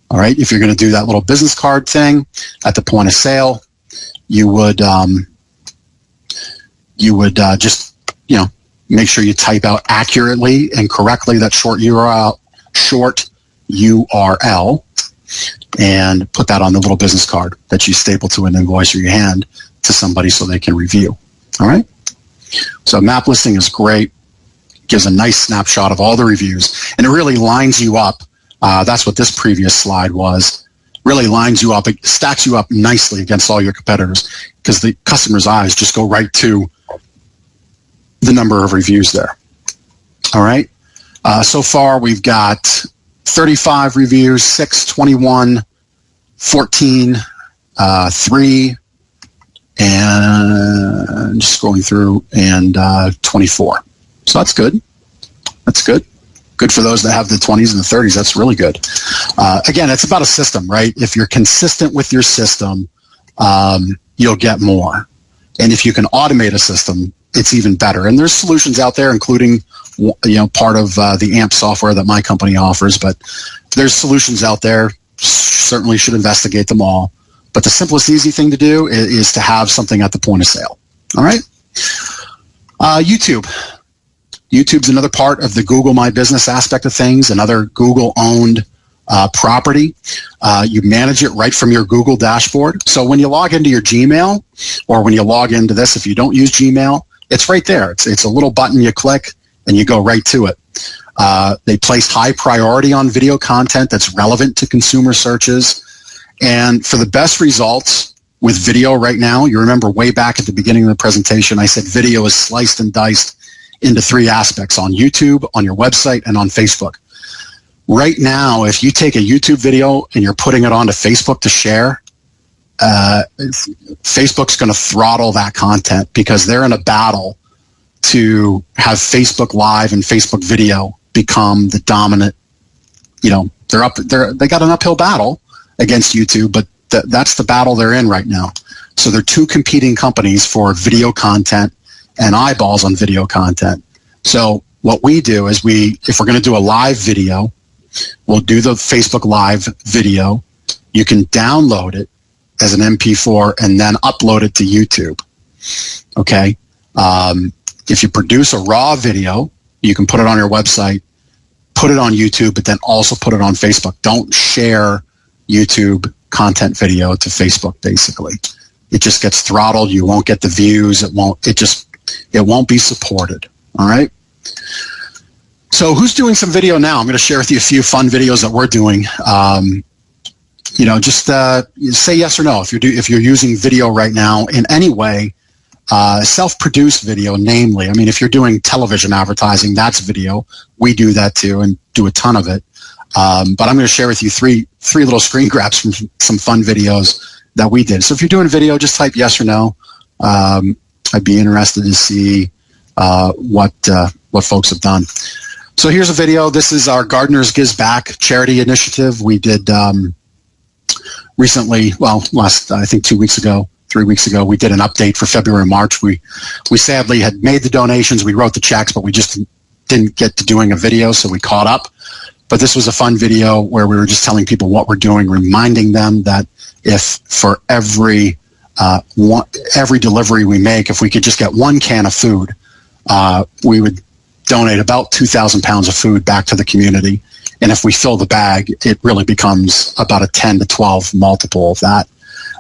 S1: All right. If you're going to do that little business card thing at the point of sale, you would just, make sure you type out accurately and correctly that short URL, and put that on the little business card that you staple to an invoice or you hand to somebody so they can review. All right. So map listing is great. Gives a nice snapshot of all the reviews, and it really lines you up. That's what this previous slide was. Really lines you up. It stacks you up nicely against all your competitors because the customer's eyes just go right to the number of reviews there. All right. So far, we've got 35 reviews, 6, 21, 14, 3, and just scrolling through, and 24. So that's good. That's good. Good for those that have the 20s and the 30s. That's really good. Again, it's about a system, right? If you're consistent with your system, you'll get more. And if you can automate a system, it's even better. And there's solutions out there, including, part of the AMP software that my company offers. But there's solutions out there. Certainly should investigate them all. But the simplest, easy thing to do is to have something at the point of sale. All right? YouTube. YouTube's another part of the Google My Business aspect of things, another Google-owned property. You manage it right from your Google dashboard. So when you log into your Gmail, or when you log into this, if you don't use Gmail, it's right there. It's a little button you click, and you go right to it. They place high priority on video content that's relevant to consumer searches. And for the best results with video right now, you remember way back at the beginning of the presentation, I said video is sliced and diced into 3 aspects: on YouTube, on your website, and on Facebook. Right now, if you take a YouTube video and you're putting it onto Facebook to share, Facebook's going to throttle that content because they're in a battle to have Facebook Live and Facebook Video become the dominant. They got an uphill battle against YouTube, but that's the battle they're in right now. So they're 2 competing companies for video content and eyeballs on video content. So what we do is if we're going to do a live video, we'll do the Facebook Live video. You can download it as an MP4 and then upload it to YouTube. Okay. If you produce a raw video, you can put it on your website, put it on YouTube, but then also put it on Facebook. Don't share YouTube content video to Facebook, basically. It just gets throttled. You won't get the views. It won't be supported. All right. So who's doing some video now? I'm going to share with you a few fun videos that we're doing. Just say yes or no if you're using video right now in any way. Self-produced video, namely. I mean, if you're doing television advertising, that's video. We do that too and do a ton of it. But I'm going to share with you three little screen grabs from some fun videos that we did. So if you're doing video, just type yes or no. I'd be interested to see what folks have done. So here's a video. This is our Gardeners Gives Back charity initiative. We did recently, I think 3 weeks ago, we did an update for February and March. We sadly had made the donations. We wrote the checks, but we just didn't get to doing a video, so we caught up. But this was a fun video where we were just telling people what we're doing, reminding them that if for every delivery we make, if we could just get 1 can of food, we would donate about 2,000 pounds of food back to the community. And if we fill the bag, it really becomes about a 10 to 12 multiple of that.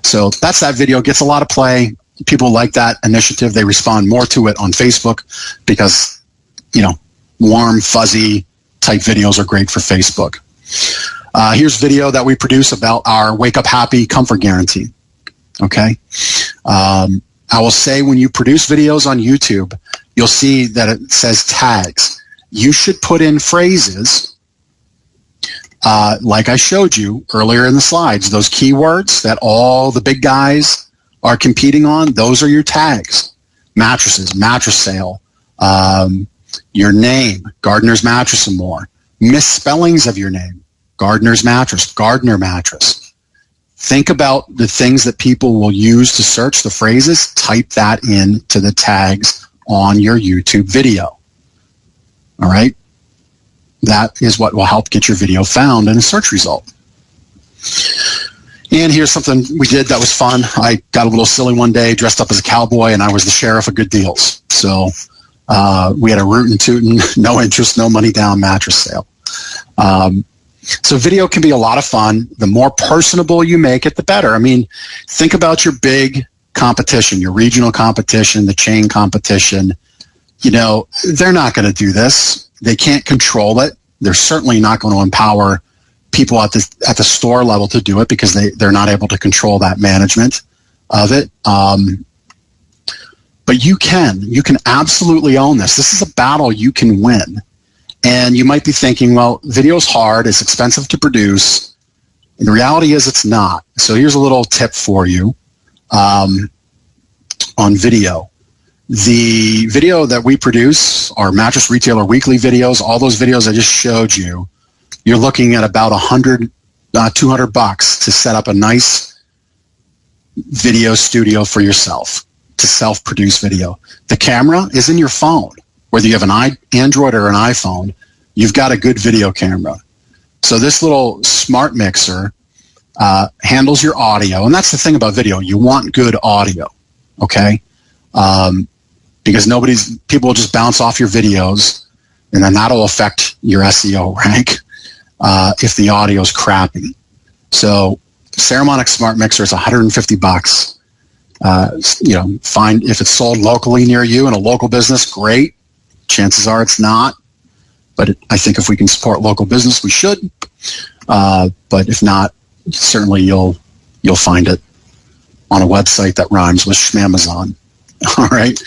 S1: So that's that video. Gets a lot of play. People like that initiative. They respond more to it on Facebook because, warm, fuzzy type videos are great for Facebook. Here's video that we produce about our Wake Up Happy Comfort Guarantee. Okay. I will say when you produce videos on YouTube, you'll see that it says tags. You should put in phrases like I showed you earlier in the slides, those keywords that all the big guys are competing on, those are your tags. Mattresses, mattress sale, your name, Gardener's Mattress and more. Misspellings of your name, Gardener's Mattress, Gardner Mattress. Think about the things that people will use to search the phrases, type that into the tags on your YouTube video. All right? That is what will help get your video found in a search result. And here's something we did that was fun. I got a little silly one day, dressed up as a cowboy, and I was the sheriff of Good Deals. So we had a rootin' tootin', no interest, no money down mattress sale. So video can be a lot of fun. The more personable you make it, the better. I mean, think about your big competition, your regional competition, the chain competition. They're not going to do this. They can't control it. They're certainly not going to empower people at the store level to do it because they're not able to control that management of it. But you can absolutely own this. This is a battle you can win. And you might be thinking, well, video's hard, it's expensive to produce, And the reality is it's not. So here's a little tip for you on video. The video that we produce, our Mattress Retailer Weekly videos, all those videos I just showed you, you're looking at about $200 to set up a nice video studio for yourself, to self-produce video. The camera is in your phone. Whether you have an Android or an iPhone, you've got a good video camera. So this little smart mixer handles your audio. And that's the thing about video. You want good audio, okay? Because people will just bounce off your videos, and then that'll affect your SEO rank if the audio is crappy. So Saramonic Smart Mixer is $150. Find if it's sold locally near you in a local business, great. Chances are it's not. But I think if we can support local business, we should. But if not, certainly you'll find it on a website that rhymes with Schmamazon. All right.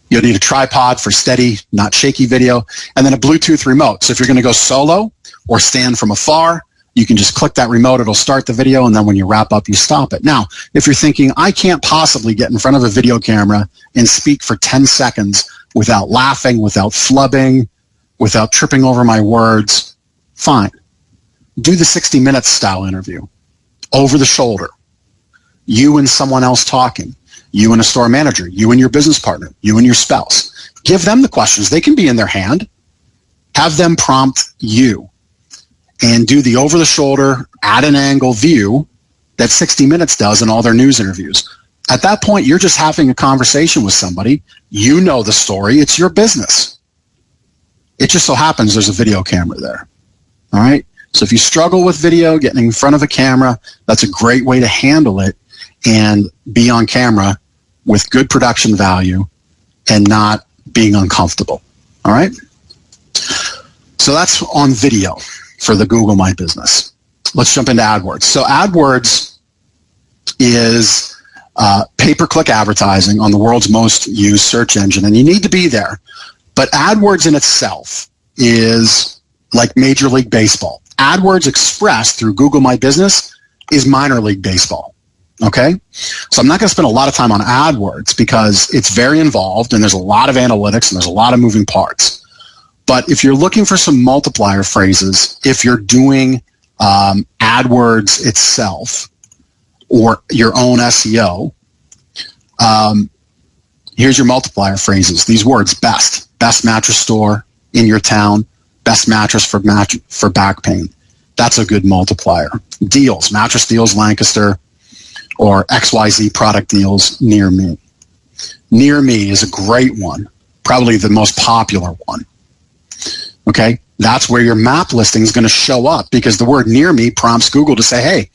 S1: You'll need a tripod for steady, not shaky video, and then a Bluetooth remote. So if you're going to go solo or stand from afar, you can just click that remote. It'll start the video, and then when you wrap up, you stop it. Now, if you're thinking, I can't possibly get in front of a video camera and speak for 10 seconds without laughing, without flubbing, without tripping over my words, fine. Do the 60 Minutes style interview over the shoulder. You and someone else talking. You and a store manager. You and your business partner. You and your spouse. Give them the questions. They can be in their hand. Have them prompt you. And do the over-the-shoulder, at an angle view that 60 Minutes does in all their news interviews. At that point, you're just having a conversation with somebody. You know the story. It's your business. It just so happens there's a video camera there. All right? So if you struggle with video, getting in front of a camera, that's a great way to handle it and be on camera with good production value and not being uncomfortable. All right? So that's on video for the Google My Business. Let's jump into AdWords. So AdWords is pay-per-click advertising on the world's most used search engine, and you need to be there. But AdWords in itself is like Major League Baseball. AdWords Express through Google My Business is minor league baseball. Okay? So I'm not going to spend a lot of time on AdWords because it's very involved and there's a lot of analytics and there's a lot of moving parts. But if you're looking for some multiplier phrases, if you're doing AdWords itself or your own SEO, here's your multiplier phrases. These words: best mattress store in your town, best mattress for back pain. That's a good multiplier. Deals, mattress deals Lancaster, or XYZ product deals near me. Near me is a great one, probably the most popular one. Okay, that's where your map listing is going to show up because the word near me prompts Google to say, hey,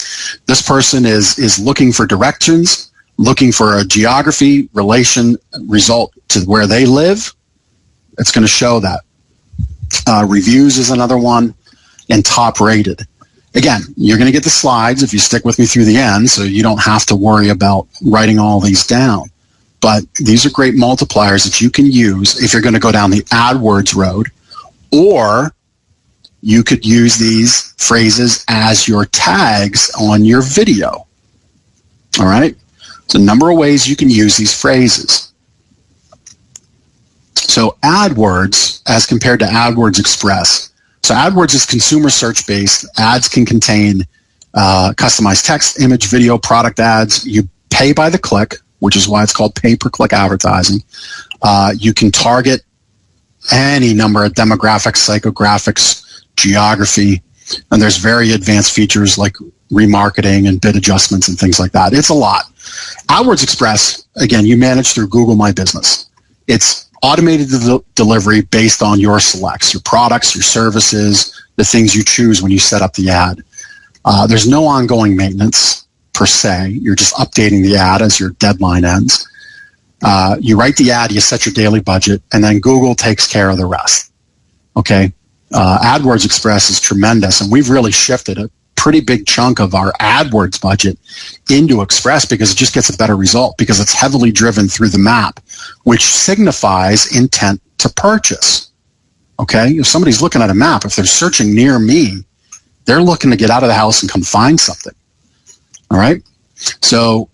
S1: this person is looking for directions, looking for a geography relation result to where they live. It's going to show that. Reviews is another one, and top rated. Again, you're going to get the slides if you stick with me through the end, so you don't have to worry about writing all these down. But these are great multipliers that you can use if you're going to go down the AdWords road, or you could use these phrases as your tags on your video. All right? There's a number of ways you can use these phrases. So AdWords, as compared to AdWords Express. So AdWords is consumer search-based. Ads can contain customized text, image, video, product ads. You pay by the click, which is why it's called pay-per-click advertising. You can target any number of demographics, psychographics, geography, and there's very advanced features like remarketing and bid adjustments and things like that. It's a lot. AdWords Express, again, you manage through Google My Business. It's automated delivery based on your selects, your products, your services, the things you choose when you set up the ad. There's no ongoing maintenance per se. You're just updating the ad as your deadline ends. You write the ad, you set your daily budget, and then Google takes care of the rest. Okay? AdWords Express is tremendous, and we've really shifted a pretty big chunk of our AdWords budget into Express because it just gets a better result because it's heavily driven through the map, which signifies intent to purchase. Okay? If somebody's looking at a map, if they're searching near me, They're looking to get out of the house and come find something. All right? So,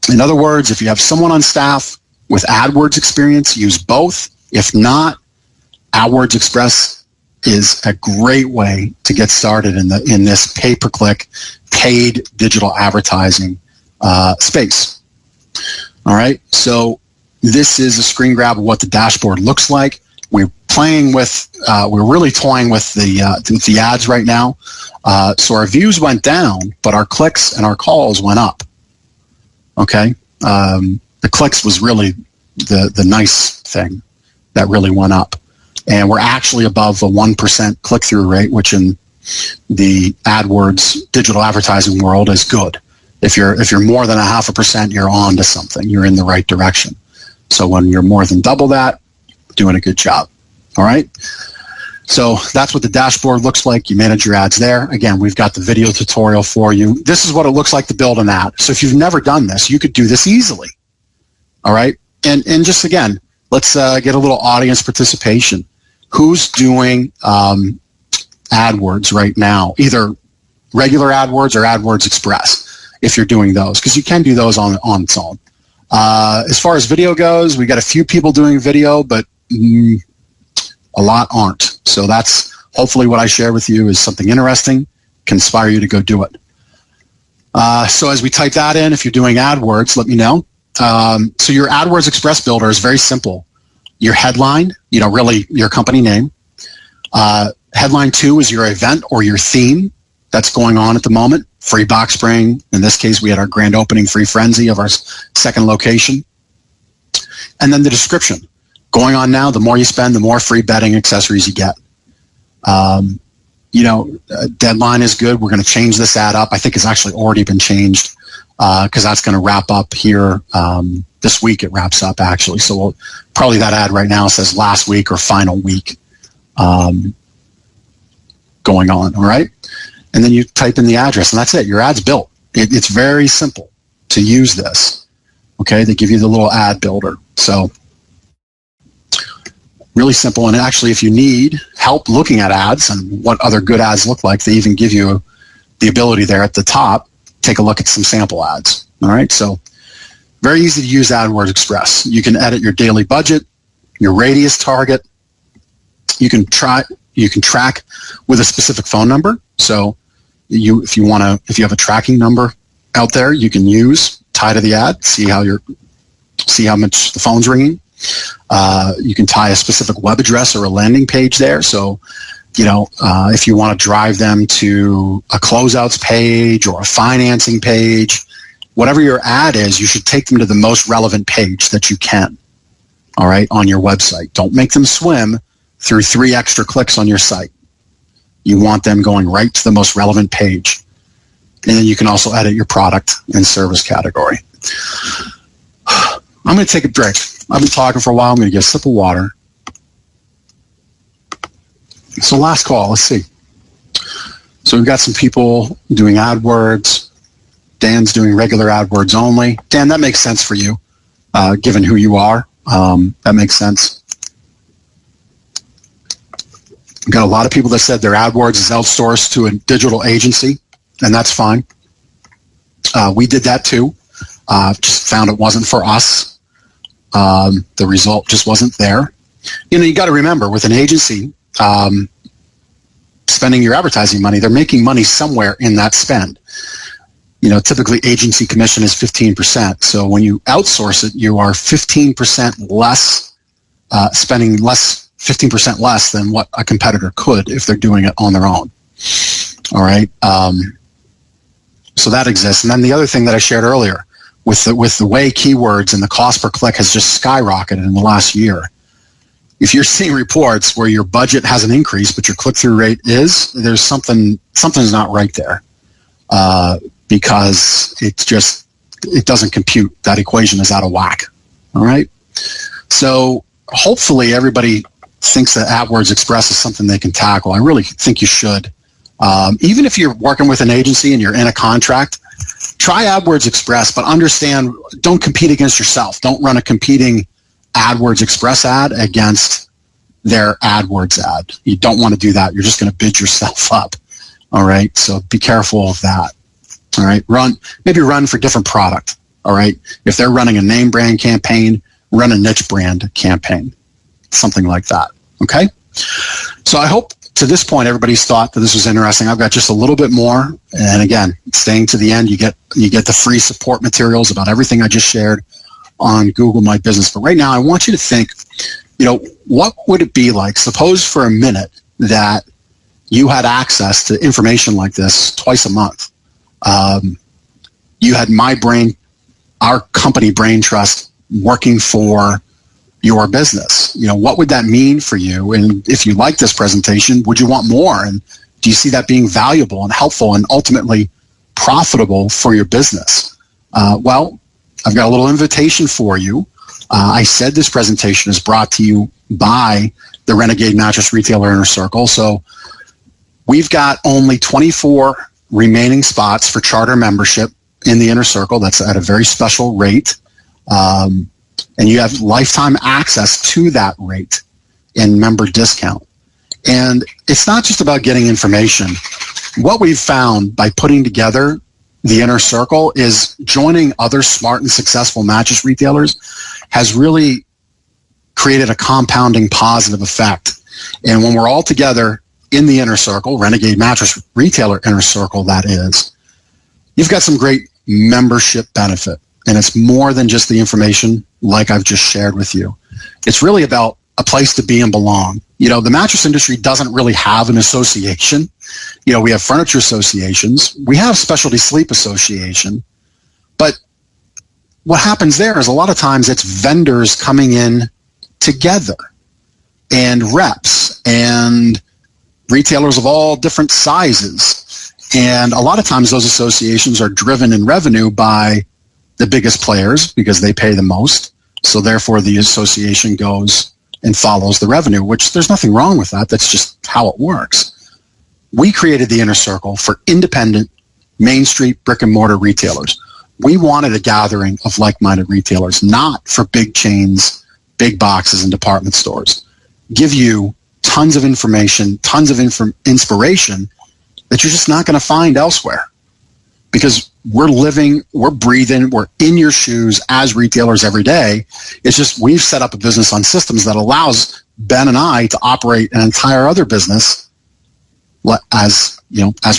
S1: in other words, if you have someone on staff with AdWords experience, use both. If not, AdWords Express is a great way to get started in this pay-per-click, paid digital advertising space. All right, so this is a screen grab of what the dashboard looks like. We're really toying with the ads right now. So our views went down, but our clicks and our calls went up. Okay, the clicks was really the nice thing that really went up. And we're actually above a 1% click-through rate, which in the AdWords digital advertising world is good. If you're more than 0.5%, you're on to something. You're in the right direction. So when you're more than double that, doing a good job. All right? So that's what the dashboard looks like. You manage your ads there. Again, we've got the video tutorial for you. This is what it looks like to build an ad. So if you've never done this, you could do this easily. All right? And just again, let's get a little audience participation. Who's doing AdWords right now? Either regular AdWords or AdWords Express, if you're doing those, because you can do those on its own. As far as video goes, we got a few people doing video, but a lot aren't. So that's hopefully what I share with you is something interesting, can inspire you to go do it. So as we type that in, if you're doing AdWords, let me know. So your AdWords Express builder is very simple. Your headline, really your company name. Headline 2 is your event or your theme that's going on at the moment. Free box spring. In this case, we had our grand opening free frenzy of our second location. And then the description. Going on now, the more you spend, the more free bedding accessories you get. Deadline is good. We're going to change this ad up. I think it's actually already been changed because that's going to wrap up here this week. It wraps up, actually. So probably that ad right now says last week or final week going on, all right? And then you type in the address, and that's it. Your ad's built. It's very simple to use this, okay? They give you the little ad builder. So really simple. And actually, if you need help looking at ads and what other good ads look like, they even give you the ability there at the top. Take a look at some sample ads, all right? So very easy to use AdWords Express. You can edit your daily budget, your radius target. You can track with a specific phone number. So if you have a tracking number out there, you can tie to the ad, see how much the phone's ringing. You can tie a specific web address or a landing page there. So, if you want to drive them to a closeouts page or a financing page, whatever your ad is, you should take them to the most relevant page that you can, all right, on your website. Don't make them swim through 3 extra clicks on your site. You want them going right to the most relevant page. And then you can also edit your product and service category. I'm going to take a break. I've been talking for a while. I'm going to get a sip of water. So last call, let's see. So we've got some people doing AdWords. Dan's doing regular AdWords only. Dan, that makes sense for you, given who you are. That makes sense. We've got a lot of people that said their AdWords is outsourced to a digital agency, and that's fine. We did that too. Just found it wasn't for us. The result just wasn't there. You got to remember, with an agency, spending your advertising money, they're making money somewhere in that spend. Typically agency commission is 15%. So when you outsource it, you are 15% less, spending 15% less than what a competitor could if they're doing it on their own. All right. So that exists. And then the other thing that I shared earlier, with the way keywords and the cost per click has just skyrocketed in the last year. If you're seeing reports where your budget hasn't increased, but your click-through rate is, there's something's not right there, because it doesn't compute. That equation is out of whack. All right. So hopefully everybody thinks that AdWords Express is something they can tackle. I really think you should. Even if you're working with an agency and you're in a contract, try AdWords Express, but understand, don't compete against yourself. Don't run a competing AdWords Express ad against their AdWords ad. You don't want to do that. You're just going to bid yourself up. All right. So be careful of that. All right. Maybe run for different product. All right. If they're running a name brand campaign, run a niche brand campaign, something like that. Okay. So I hope to this point, everybody's thought that this was interesting. I've got just a little bit more. And again, staying to the end, you get the free support materials about everything I just shared on Google My Business. But right now, I want you to think, what would it be like? Suppose for a minute that you had access to information like this twice a month. You had our company Brain Trust working for your business. What would that mean for you? And if you like this presentation, would you want more? And do you see that being valuable and helpful and ultimately profitable for your business? Well, I've got a little invitation for you. I said this presentation is brought to you by the Renegade Mattress Retailer Inner Circle. So we've got only 24 remaining spots for charter membership in the Inner Circle. That's at a very special rate. And you have lifetime access to that rate and member discount. And it's not just about getting information. What we've found by putting together the Inner Circle is joining other smart and successful mattress retailers has really created a compounding positive effect. And when we're all together in the Inner Circle, Renegade Mattress Retailer Inner Circle, that is, you've got some great membership benefit. And it's more than just the information like I've just shared with you. It's really about a place to be and belong. The mattress industry doesn't really have an association. We have furniture associations. We have specialty sleep association. But what happens there is a lot of times it's vendors coming in together and reps and retailers of all different sizes. And a lot of times those associations are driven in revenue by the biggest players because they pay the most. So therefore the association goes and follows the revenue, which there's nothing wrong with that. That's just how it works. We created the Inner Circle for independent Main Street brick and mortar retailers. We wanted a gathering of like-minded retailers, not for big chains, big boxes, and department stores. Give you tons of information, tons of inspiration that you're just not going to find elsewhere. Because we're living, we're breathing, we're in your shoes as retailers every day. It's just we've set up a business on systems that allows Ben and I to operate an entire other business as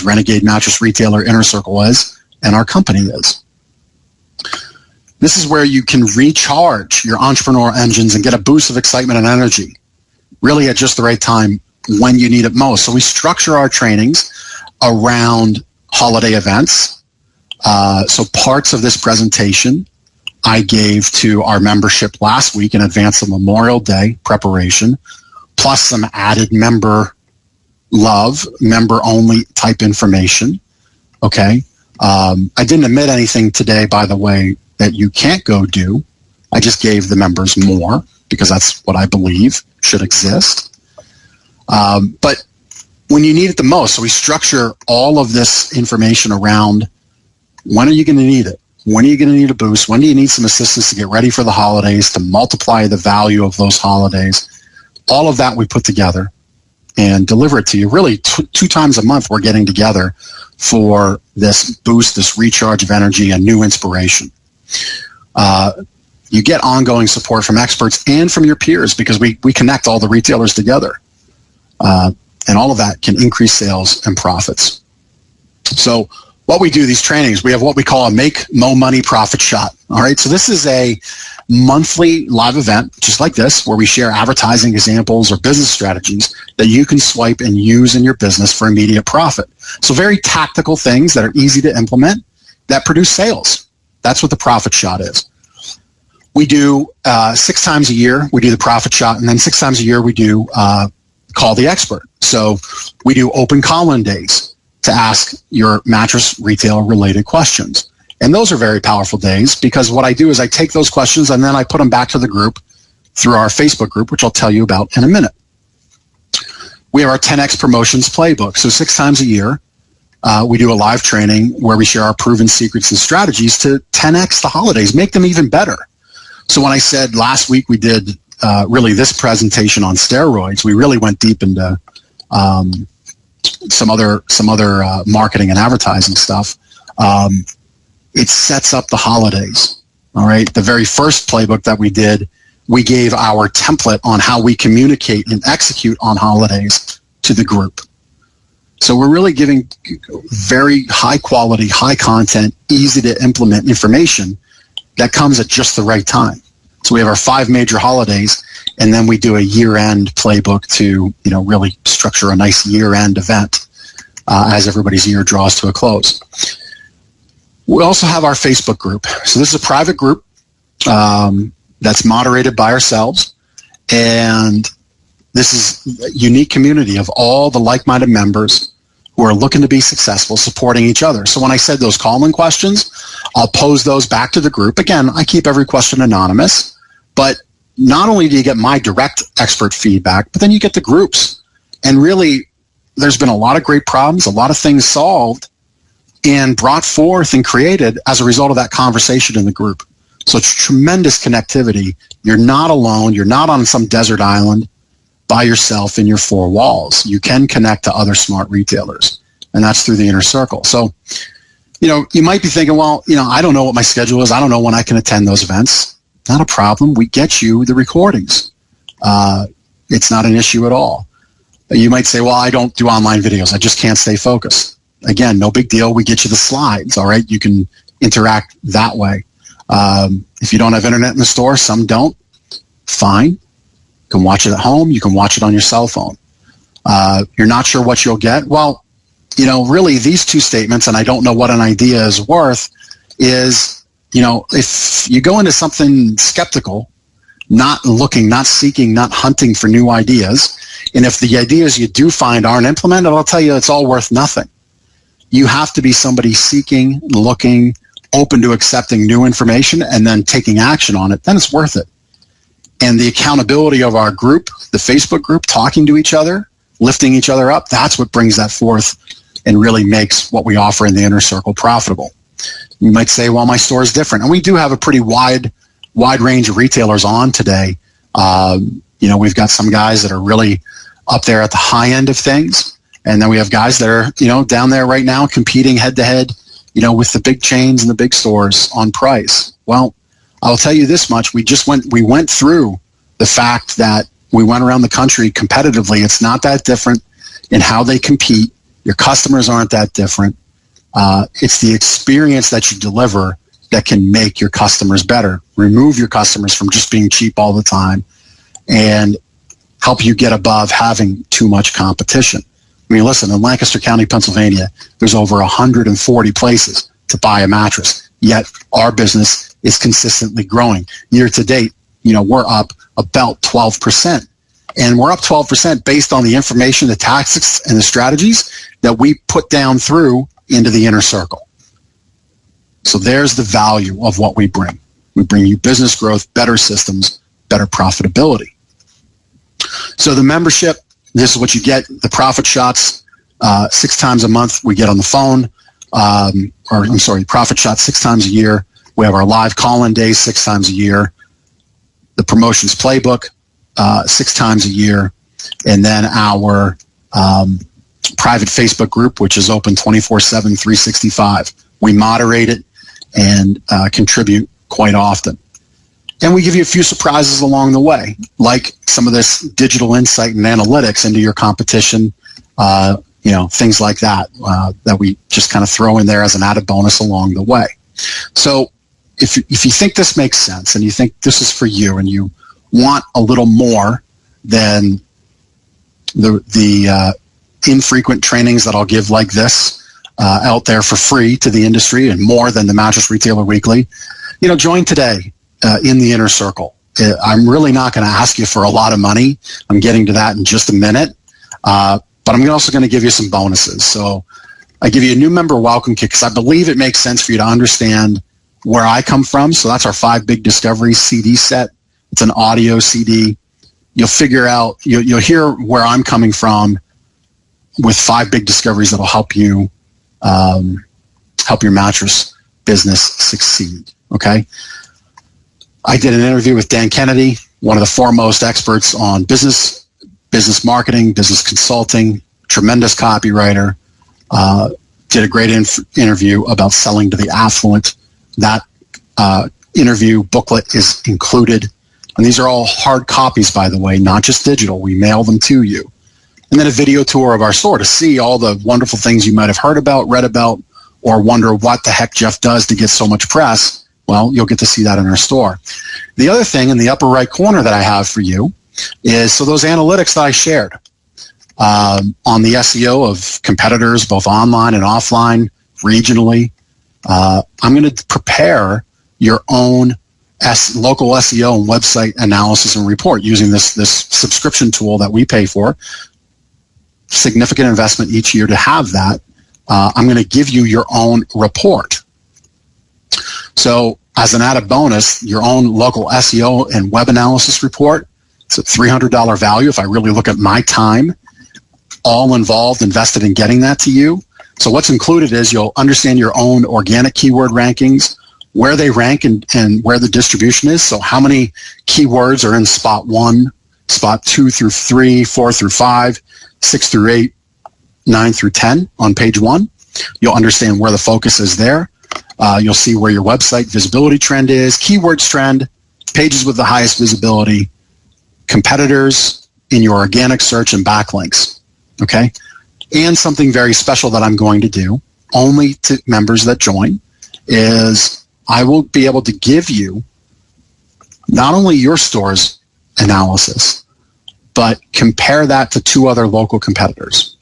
S1: Renegade Mattress Retailer Inner Circle is and our company is. This is where you can recharge your entrepreneurial engines and get a boost of excitement and energy really at just the right time when you need it most. So we structure our trainings around holiday events. So parts of this presentation I gave to our membership last week in advance of Memorial Day preparation, plus some added member love, member only type information. Okay. I didn't admit anything today, by the way, that you can't go do. I just gave the members more because that's what I believe should exist. But when you need it the most, so we structure all of this information around when are you going to need it? When are you going to need a boost? When do you need some assistance to get ready for the holidays, to multiply the value of those holidays? All of that we put together and deliver it to you. Really, two times a month we're getting together for this boost, this recharge of energy and new inspiration. You get ongoing support from experts and from your peers because we connect all the retailers together. And all of that can increase sales and profits. So what we do, these trainings, we have what we call a Make Mo Money Profit Shot. All right, so this is a monthly live event, just like this, where we share advertising examples or business strategies that you can swipe and use in your business for immediate profit. So very tactical things that are easy to implement that produce sales. That's what the Profit Shot is. We do 6 times a year, we do the Profit Shot, and then 6 times a year we do Call the Expert. So we do open call-in days to ask your mattress retailer related questions. And those are very powerful days because what I do is I take those questions and then I put them back to the group through our Facebook group, which I'll tell you about in a minute. We have our 10X Promotions Playbook. So 6 times a year, we do a live training where we share our proven secrets and strategies to 10X the holidays, make them even better. So when I said last week we did really this presentation on steroids, we really went deep into some other marketing and advertising stuff. It sets up the holidays. All right. The very first playbook that we did, we gave our template on how we communicate and execute on holidays to the group. So we're really giving very high quality, high content, easy to implement information that comes at just the right time. So we have our 5 major holidays, and then we do a year-end playbook to, really structure a nice year-end event as everybody's year draws to a close. We also have our Facebook group. So this is a private group that's moderated by ourselves, and this is a unique community of all the like-minded members who are looking to be successful, supporting each other. So when I said those call-in questions, I'll pose those back to the group. Again, I keep every question anonymous, but not only do you get my direct expert feedback, but then you get the groups. And really, there's been a lot of great problems, a lot of things solved and brought forth and created as a result of that conversation in the group. So it's tremendous connectivity. You're not alone. You're not on some desert island by yourself in your 4 walls. You can connect to other smart retailers, and that's through the inner circle. So, you might be thinking, well, I don't know what my schedule is. I don't know when I can attend those events. Not a problem. We get you the recordings. It's not an issue at all. You might say, well, I don't do online videos. I just can't stay focused. Again, no big deal. We get you the slides, all right? You can interact that way. If you don't have internet in the store, some don't. Fine. You can watch it at home. You can watch it on your cell phone. You're not sure what you'll get. Well, really these 2 statements, and I don't know what an idea is worth, is, if you go into something skeptical, not looking, not seeking, not hunting for new ideas, and if the ideas you do find aren't implemented, I'll tell you it's all worth nothing. You have to be somebody seeking, looking, open to accepting new information, and then taking action on it. Then it's worth it. And the accountability of our group, the Facebook group, talking to each other, lifting each other up, that's what brings that forth and really makes what we offer in the inner circle profitable. You might say, well, my store is different. And we do have a pretty wide range of retailers on today. We've got some guys that are really up there at the high end of things. And then we have guys that are, down there right now competing head to head, with the big chains and the big stores on price. Well, I'll tell you this much. We went through the fact that we went around the country competitively. It's not that different in how they compete. Your customers aren't that different. It's the experience that you deliver that can make your customers better, remove your customers from just being cheap all the time, and help you get above having too much competition. I mean, listen, in Lancaster County, Pennsylvania, there's over 140 places to buy a mattress, yet our business is consistently growing. Year to date, we're up about 12%. And we're up 12% based on the information, the tactics, and the strategies that we put down through into the inner circle. So there's the value of what we bring. We bring you business growth, better systems, better profitability. So the membership, this is what you get. The profit shots, 6 times a month we get on the phone. Profit shots 6 times a year. We have our live call-in days 6 times a year. The promotions playbook 6 times a year. And then our private Facebook group, which is open 24/7, 365. We moderate it and contribute quite often. And we give you a few surprises along the way, like some of this digital insight and analytics into your competition, things like that, that we just kind of throw in there as an added bonus along the way. So if you think this makes sense and you think this is for you and you want a little more than the infrequent trainings that I'll give like this out there for free to the industry and more than the Mattress Retailer Weekly, join today. In the inner circle. I'm really not going to ask you for a lot of money. I'm getting to that in just a minute. But I'm also going to give you some bonuses. So I give you a new member welcome kit because I believe it makes sense for you to understand where I come from. So that's our 5 Big Discoveries CD set. It's an audio CD. You'll figure out, you'll hear where I'm coming from with 5 big discoveries that'll help you, help your mattress business succeed. Okay. I did an interview with Dan Kennedy, one of the foremost experts on business marketing, business consulting, tremendous copywriter, did a great interview about selling to the affluent. That interview booklet is included. And these are all hard copies, by the way, not just digital. We mail them to you. And then a video tour of our store to see all the wonderful things you might have heard about, read about, or wonder what the heck Jeff does to get so much press. Well, you'll get to see that in our store. The other thing in the upper right corner that I have for you is so those analytics that I shared on the SEO of competitors, both online and offline, regionally. I'm going to prepare your own local SEO and website analysis and report using this subscription tool that we pay for. Significant investment each year to have that. I'm going to give you your own report. So as an added bonus, your own local SEO and web analysis report, it's a $300 value if I really look at my time, all involved, invested in getting that to you. So what's included is you'll understand your own organic keyword rankings, where they rank and where the distribution is. So how many keywords are in spot 1, spot 2 through 3, 4 through 5, 6 through 8, 9 through 10 on page 1. You'll understand where the focus is there. You'll see where your website visibility trend is, keywords trend, pages with the highest visibility, competitors in your organic search, and backlinks. Okay? And something very special that I'm going to do, only to members that join, is I will be able to give you not only your store's analysis, but compare that to 2 other local competitors.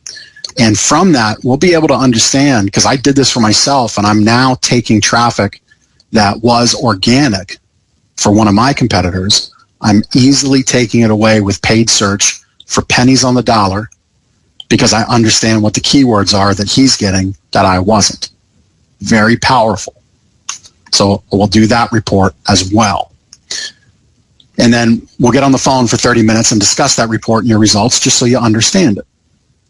S1: And from that, we'll be able to understand, because I did this for myself, and I'm now taking traffic that was organic for one of my competitors. I'm easily taking it away with paid search for pennies on the dollar, because I understand what the keywords are that he's getting that I wasn't. Very powerful. So we'll do that report as well. And then we'll get on the phone for 30 minutes and discuss that report and your results just so you understand it.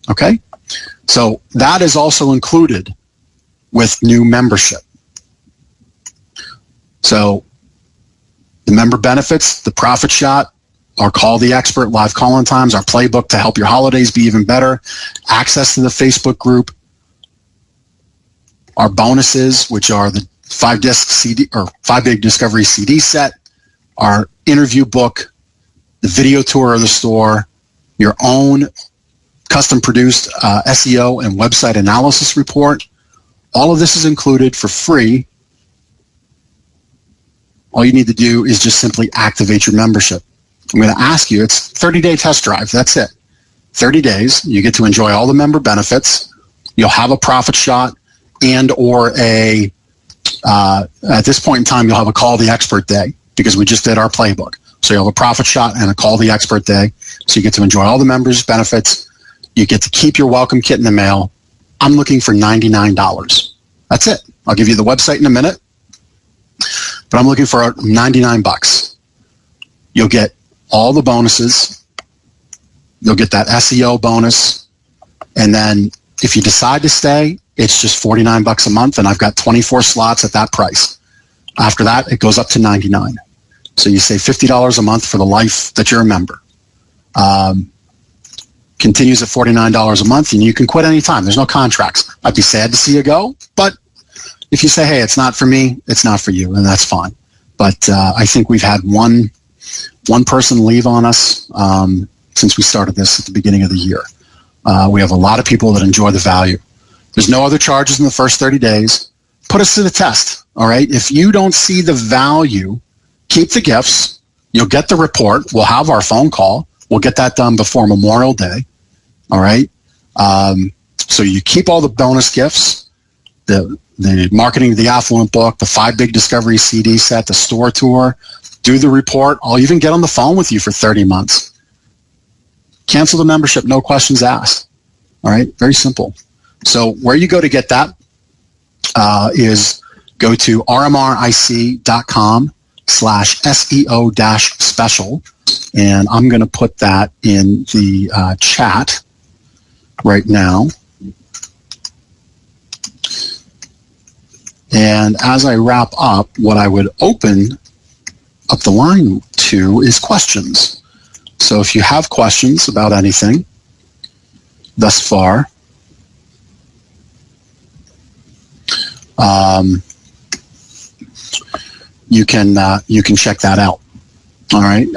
S1: Okay? So that is also included with new membership. So the member benefits, the profit shot, our Call the Expert live call-in times, our playbook to help your holidays be even better, access to the Facebook group, our bonuses, which are the 5-disc CD or 5-big discovery CD set, our interview book, the video tour of the store, your own custom produced SEO and website analysis report. All of this is included for free. All you need to do is just simply activate your membership. I'm going to ask you, it's 30-day test drive. That's it. 30 days. You get to enjoy all the member benefits. You'll have a profit shot and or at this point in time, you'll have a Call the Expert day because we just did our playbook. So you'll have a profit shot and a Call the Expert day. So you get to enjoy all the members' benefits. You get to keep your welcome kit in the mail. I'm looking for $99. That's it. I'll give you the website in a minute. But I'm looking for $99. You'll get all the bonuses. You'll get that SEO bonus. And then if you decide to stay, it's just $49 a month, and I've got 24 slots at that price. After that, it goes up to $99. So you save $50 a month for the life that you're a member. Continues at $49 a month, and you can quit anytime. There's no contracts. I'd be sad to see you go, but if you say, hey, it's not for me, it's not for you, and that's fine. But I think we've had one person leave on us since we started this at the beginning of the year. We have a lot of people that enjoy the value. There's no other charges in the first 30 days. Put us to the test, all right? If you don't see the value, keep the gifts. You'll get the report. We'll have our phone call. We'll get that done before Memorial Day, all right? So you keep all the bonus gifts, the Marketing to the Affluent book, the 5-big discovery CD set, the store tour, do the report. I'll even get on the phone with you for 30 months. Cancel the membership, no questions asked, all right? Very simple. So where you go to get that is go to rmric.com/SEO-special. And I'm going to put that in the chat right now. And as I wrap up, what I would open up the line to is questions. So if you have questions about anything, thus far. You can check that out. All right,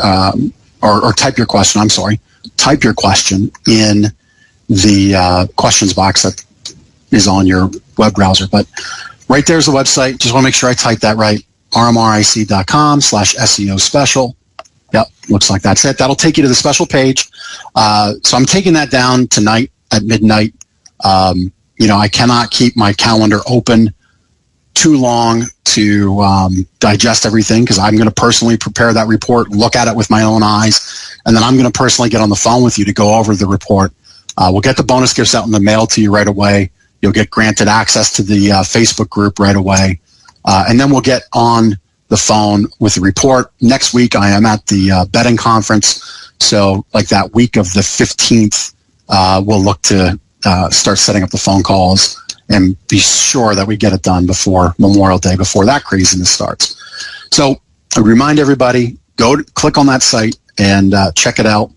S1: or type your question. I'm sorry, type your question in the questions box that is on your web browser. But right there's the website. Just want to make sure I type that right. rmric.com/SEO special. Yep, looks like that's it. That'll take you to the special page. So I'm taking that down tonight at midnight. I cannot keep my calendar open too long to digest everything, because I'm going to personally prepare that report, look at it with my own eyes, and then I'm going to personally get on the phone with you to go over the report. We'll get the bonus gifts out in the mail to you right away. You'll get granted access to the Facebook group right away. And then we'll get on the phone with the report. Next week, I am at the betting conference. So like that week of the 15th, we'll look to start setting up the phone calls and be sure that we get it done before Memorial Day, before that craziness starts. So I remind everybody, click on that site and check it out.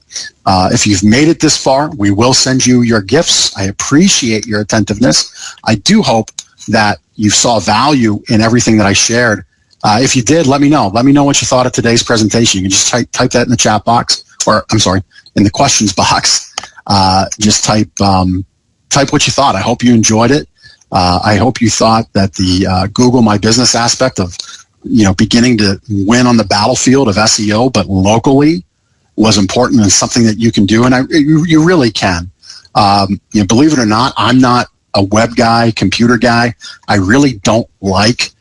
S1: If you've made it this far, we will send you your gifts. I appreciate your attentiveness. I do hope that you saw value in everything that I shared. If you did, let me know. Let me know what you thought of today's presentation. You can just type that in the chat box, or I'm sorry, in the questions box. Just type what you thought. I hope you enjoyed it. I hope you thought that the Google My Business aspect of beginning to win on the battlefield of SEO, but locally, was important and something that you can do, and you really can. Believe it or not, I'm not a web guy, computer guy. I really don't like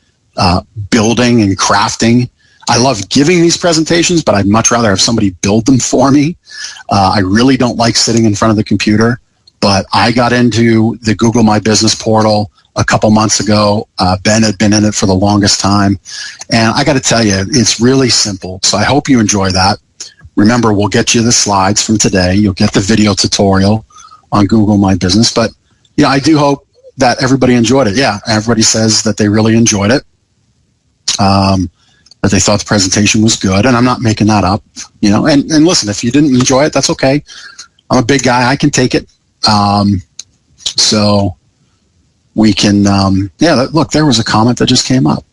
S1: building and crafting. I love giving these presentations, but I'd much rather have somebody build them for me. I really don't like sitting in front of the computer, but I got into the Google My Business portal a couple months ago. Ben had been in it for the longest time, and I got to tell you, it's really simple. So I hope you enjoy that. Remember, we'll get you the slides from today. You'll get the video tutorial on Google My Business. But, I do hope that everybody enjoyed it. Yeah, everybody says that they really enjoyed it, that they thought the presentation was good. And I'm not making that up, And listen, if you didn't enjoy it, that's okay. I'm a big guy. I can take it. So we can, look, there was a comment that just came up.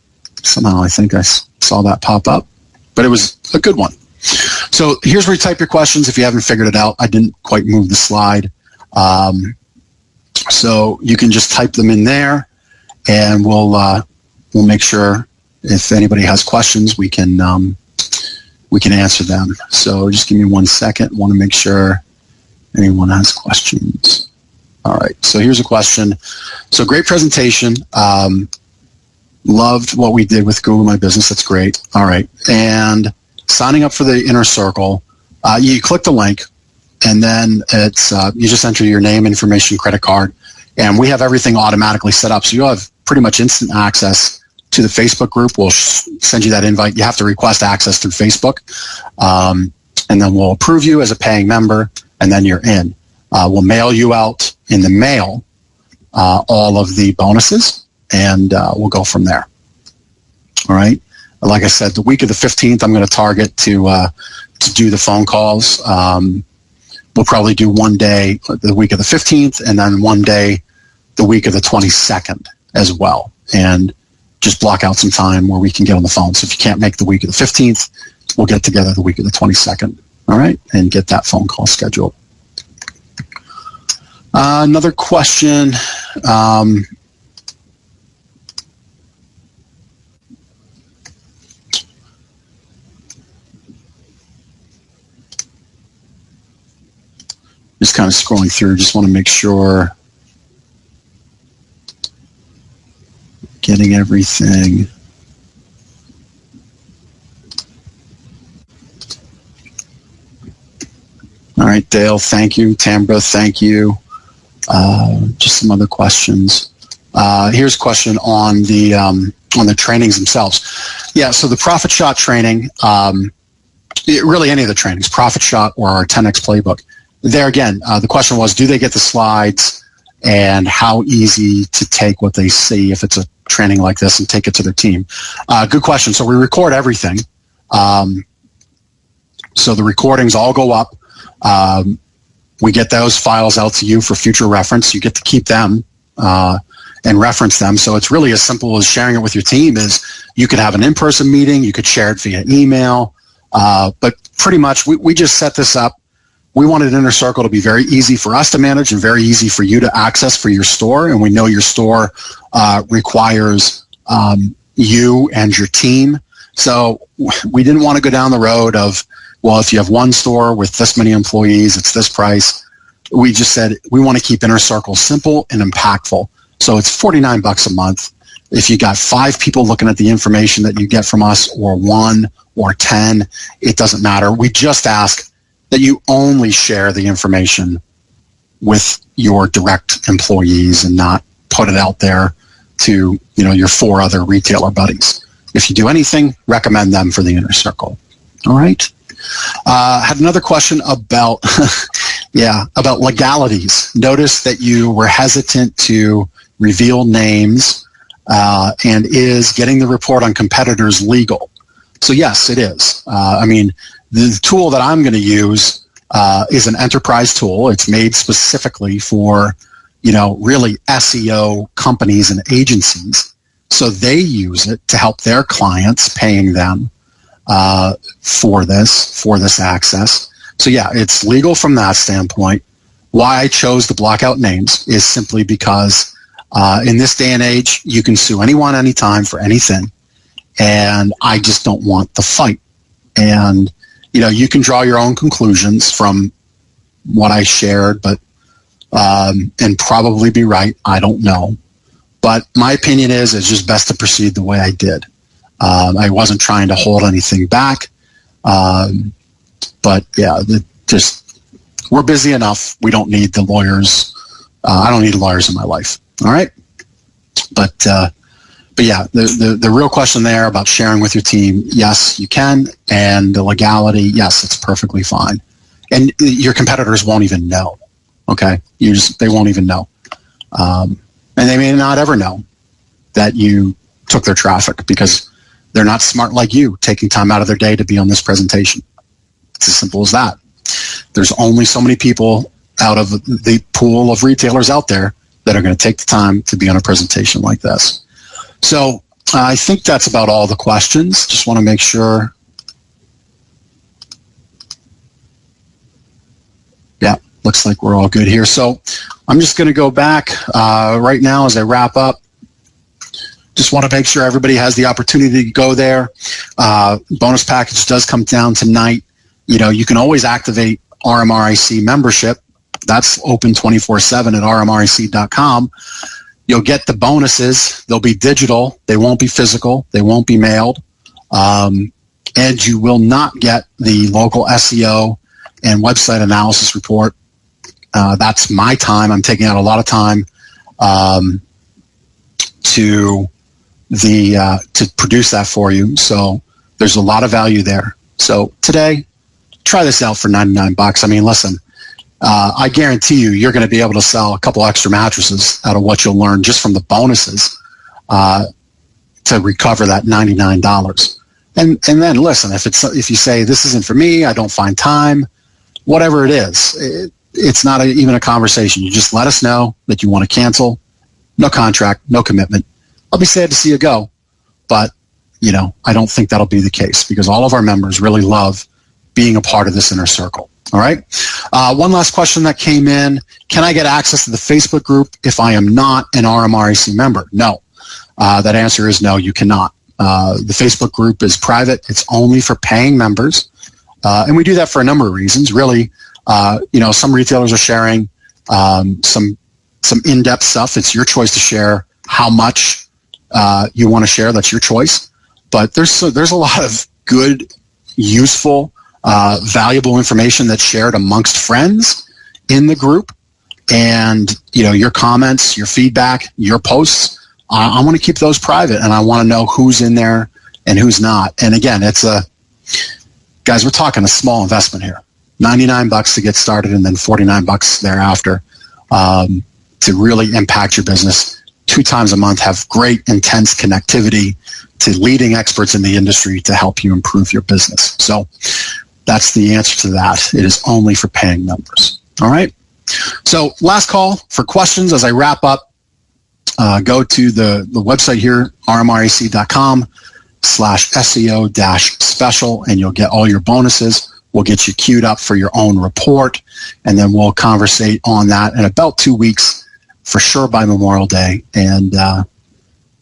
S1: Somehow I think I saw that pop up. But it was a good one. So here's where you type your questions if you haven't figured it out. I didn't quite move the slide. So you can just type them in there, and we'll make sure if anybody has questions, we can answer them. So just give me 1 second. I want to make sure anyone has questions. All right. So here's a question. So great presentation. Loved what we did with Google My Business. That's great. All right. And signing up for the inner circle, you click the link, and then it's you just enter your name, information, credit card, and we have everything automatically set up. So you'll have pretty much instant access to the Facebook group. We'll send you that invite. You have to request access through Facebook, and then we'll approve you as a paying member, and then you're in. We'll mail you out in the mail all of the bonuses, and we'll go from there. All right. Like I said, the week of the 15th, I'm going to target to do the phone calls. We'll probably do one day the week of the 15th, and then one day the week of the 22nd as well. And just block out some time where we can get on the phone. So if you can't make the week of the 15th, we'll get together the week of the 22nd. All right, and get that phone call scheduled. Another question. Just kind of scrolling through, just want to make sure getting everything. All right, Dale, thank you. Tambra, thank you. Just some other questions. Here's a question on the trainings themselves. Yeah, so the Profit Shot training, really any of the trainings, Profit Shot or our 10X playbook. There again, the question was, do they get the slides, and how easy to take what they see if it's a training like this and take it to their team? Good question. So we record everything. So the recordings all go up. We get those files out to you for future reference. You get to keep them and reference them. So it's really as simple as sharing it with your team. Is you could have an in-person meeting, you could share it via email, but pretty much we just set this up. We wanted Inner Circle to be very easy for us to manage and very easy for you to access for your store. And we know your store requires you and your team. So we didn't want to go down the road of, well, if you have one store with this many employees, it's this price. We just said we want to keep Inner Circle simple and impactful. So it's $49 a month. If you got 5 people looking at the information that you get from us, or 1 or 10, it doesn't matter. We just ask that you only share the information with your direct employees and not put it out there to, your 4 other retailer buddies. If you do anything, recommend them for the Inner Circle. All right. Had another question about, about legalities. Notice that you were hesitant to reveal names, and is getting the report on competitors legal? So yes, it is. The tool that I'm going to use is an enterprise tool. It's made specifically for, really SEO companies and agencies. So they use it to help their clients, paying them for this access. So yeah, it's legal from that standpoint. Why I chose to block out names is simply because in this day and age, you can sue anyone, anytime for anything. And I just don't want the fight. And, you can draw your own conclusions from what I shared, but, and probably be right. I don't know. But my opinion is it's just best to proceed the way I did. I wasn't trying to hold anything back. But yeah, we're busy enough. We don't need the lawyers. I don't need lawyers in my life. All right. But yeah, the real question there about sharing with your team, yes, you can. And the legality, yes, it's perfectly fine. And your competitors won't even know. Okay. They won't even know. And they may not ever know that you took their traffic because they're not smart like you, taking time out of their day to be on this presentation. It's as simple as that. There's only so many people out of the pool of retailers out there that are going to take the time to be on a presentation like this. So I think that's about all the questions. Just want to make sure. Yeah, looks like we're all good here. So I'm just going to go back right now as I wrap up. Just want to make sure everybody has the opportunity to go there. Bonus package does come down tonight. You can always activate RMRIC membership. That's open 24/7 at rmric.com. You'll get the bonuses. They'll be digital. They won't be physical. They won't be mailed. And you will not get the local SEO and website analysis report. That's my time. I'm taking out a lot of time to produce that for you. So there's a lot of value there. So today, try this out for $99. I mean, listen, I guarantee you're going to be able to sell a couple extra mattresses out of what you'll learn just from the bonuses to recover that $99. And then listen, if you say this isn't for me, I don't find time, whatever it is, it's not even a conversation. You just let us know that you want to cancel. No contract, no commitment. I'll be sad to see you go, but I don't think that'll be the case because all of our members really love being a part of this Inner Circle. All right. One last question that came in. Can I get access to the Facebook group if I am not an RMRIC member? No. That answer is no, you cannot. The Facebook group is private. It's only for paying members. And we do that for a number of reasons. Really, some retailers are sharing some in-depth stuff. It's your choice to share how much you want to share. That's your choice. But there's a lot of good, useful, valuable information that's shared amongst friends in the group. And, your comments, your feedback, your posts, I want to keep those private and I want to know who's in there and who's not. And again, guys, we're talking a small investment here, $99 to get started and then $49 thereafter, to really impact your business 2 times a month, have great, intense connectivity to leading experts in the industry to help you improve your business. So that's the answer to that. It is only for paying members. All right. So last call for questions as I wrap up. Go to the website here, rmrac.com/SEO-special, and you'll get all your bonuses. We'll get you queued up for your own report, and then we'll conversate on that in about 2 weeks, for sure by Memorial Day. And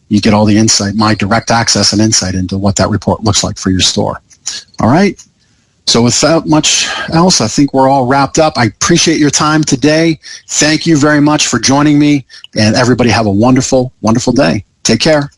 S1: you get all the insight, my direct access and insight into what that report looks like for your store. All right. So without much else, I think we're all wrapped up. I appreciate your time today. Thank you very much for joining me, and everybody have a wonderful, wonderful day. Take care.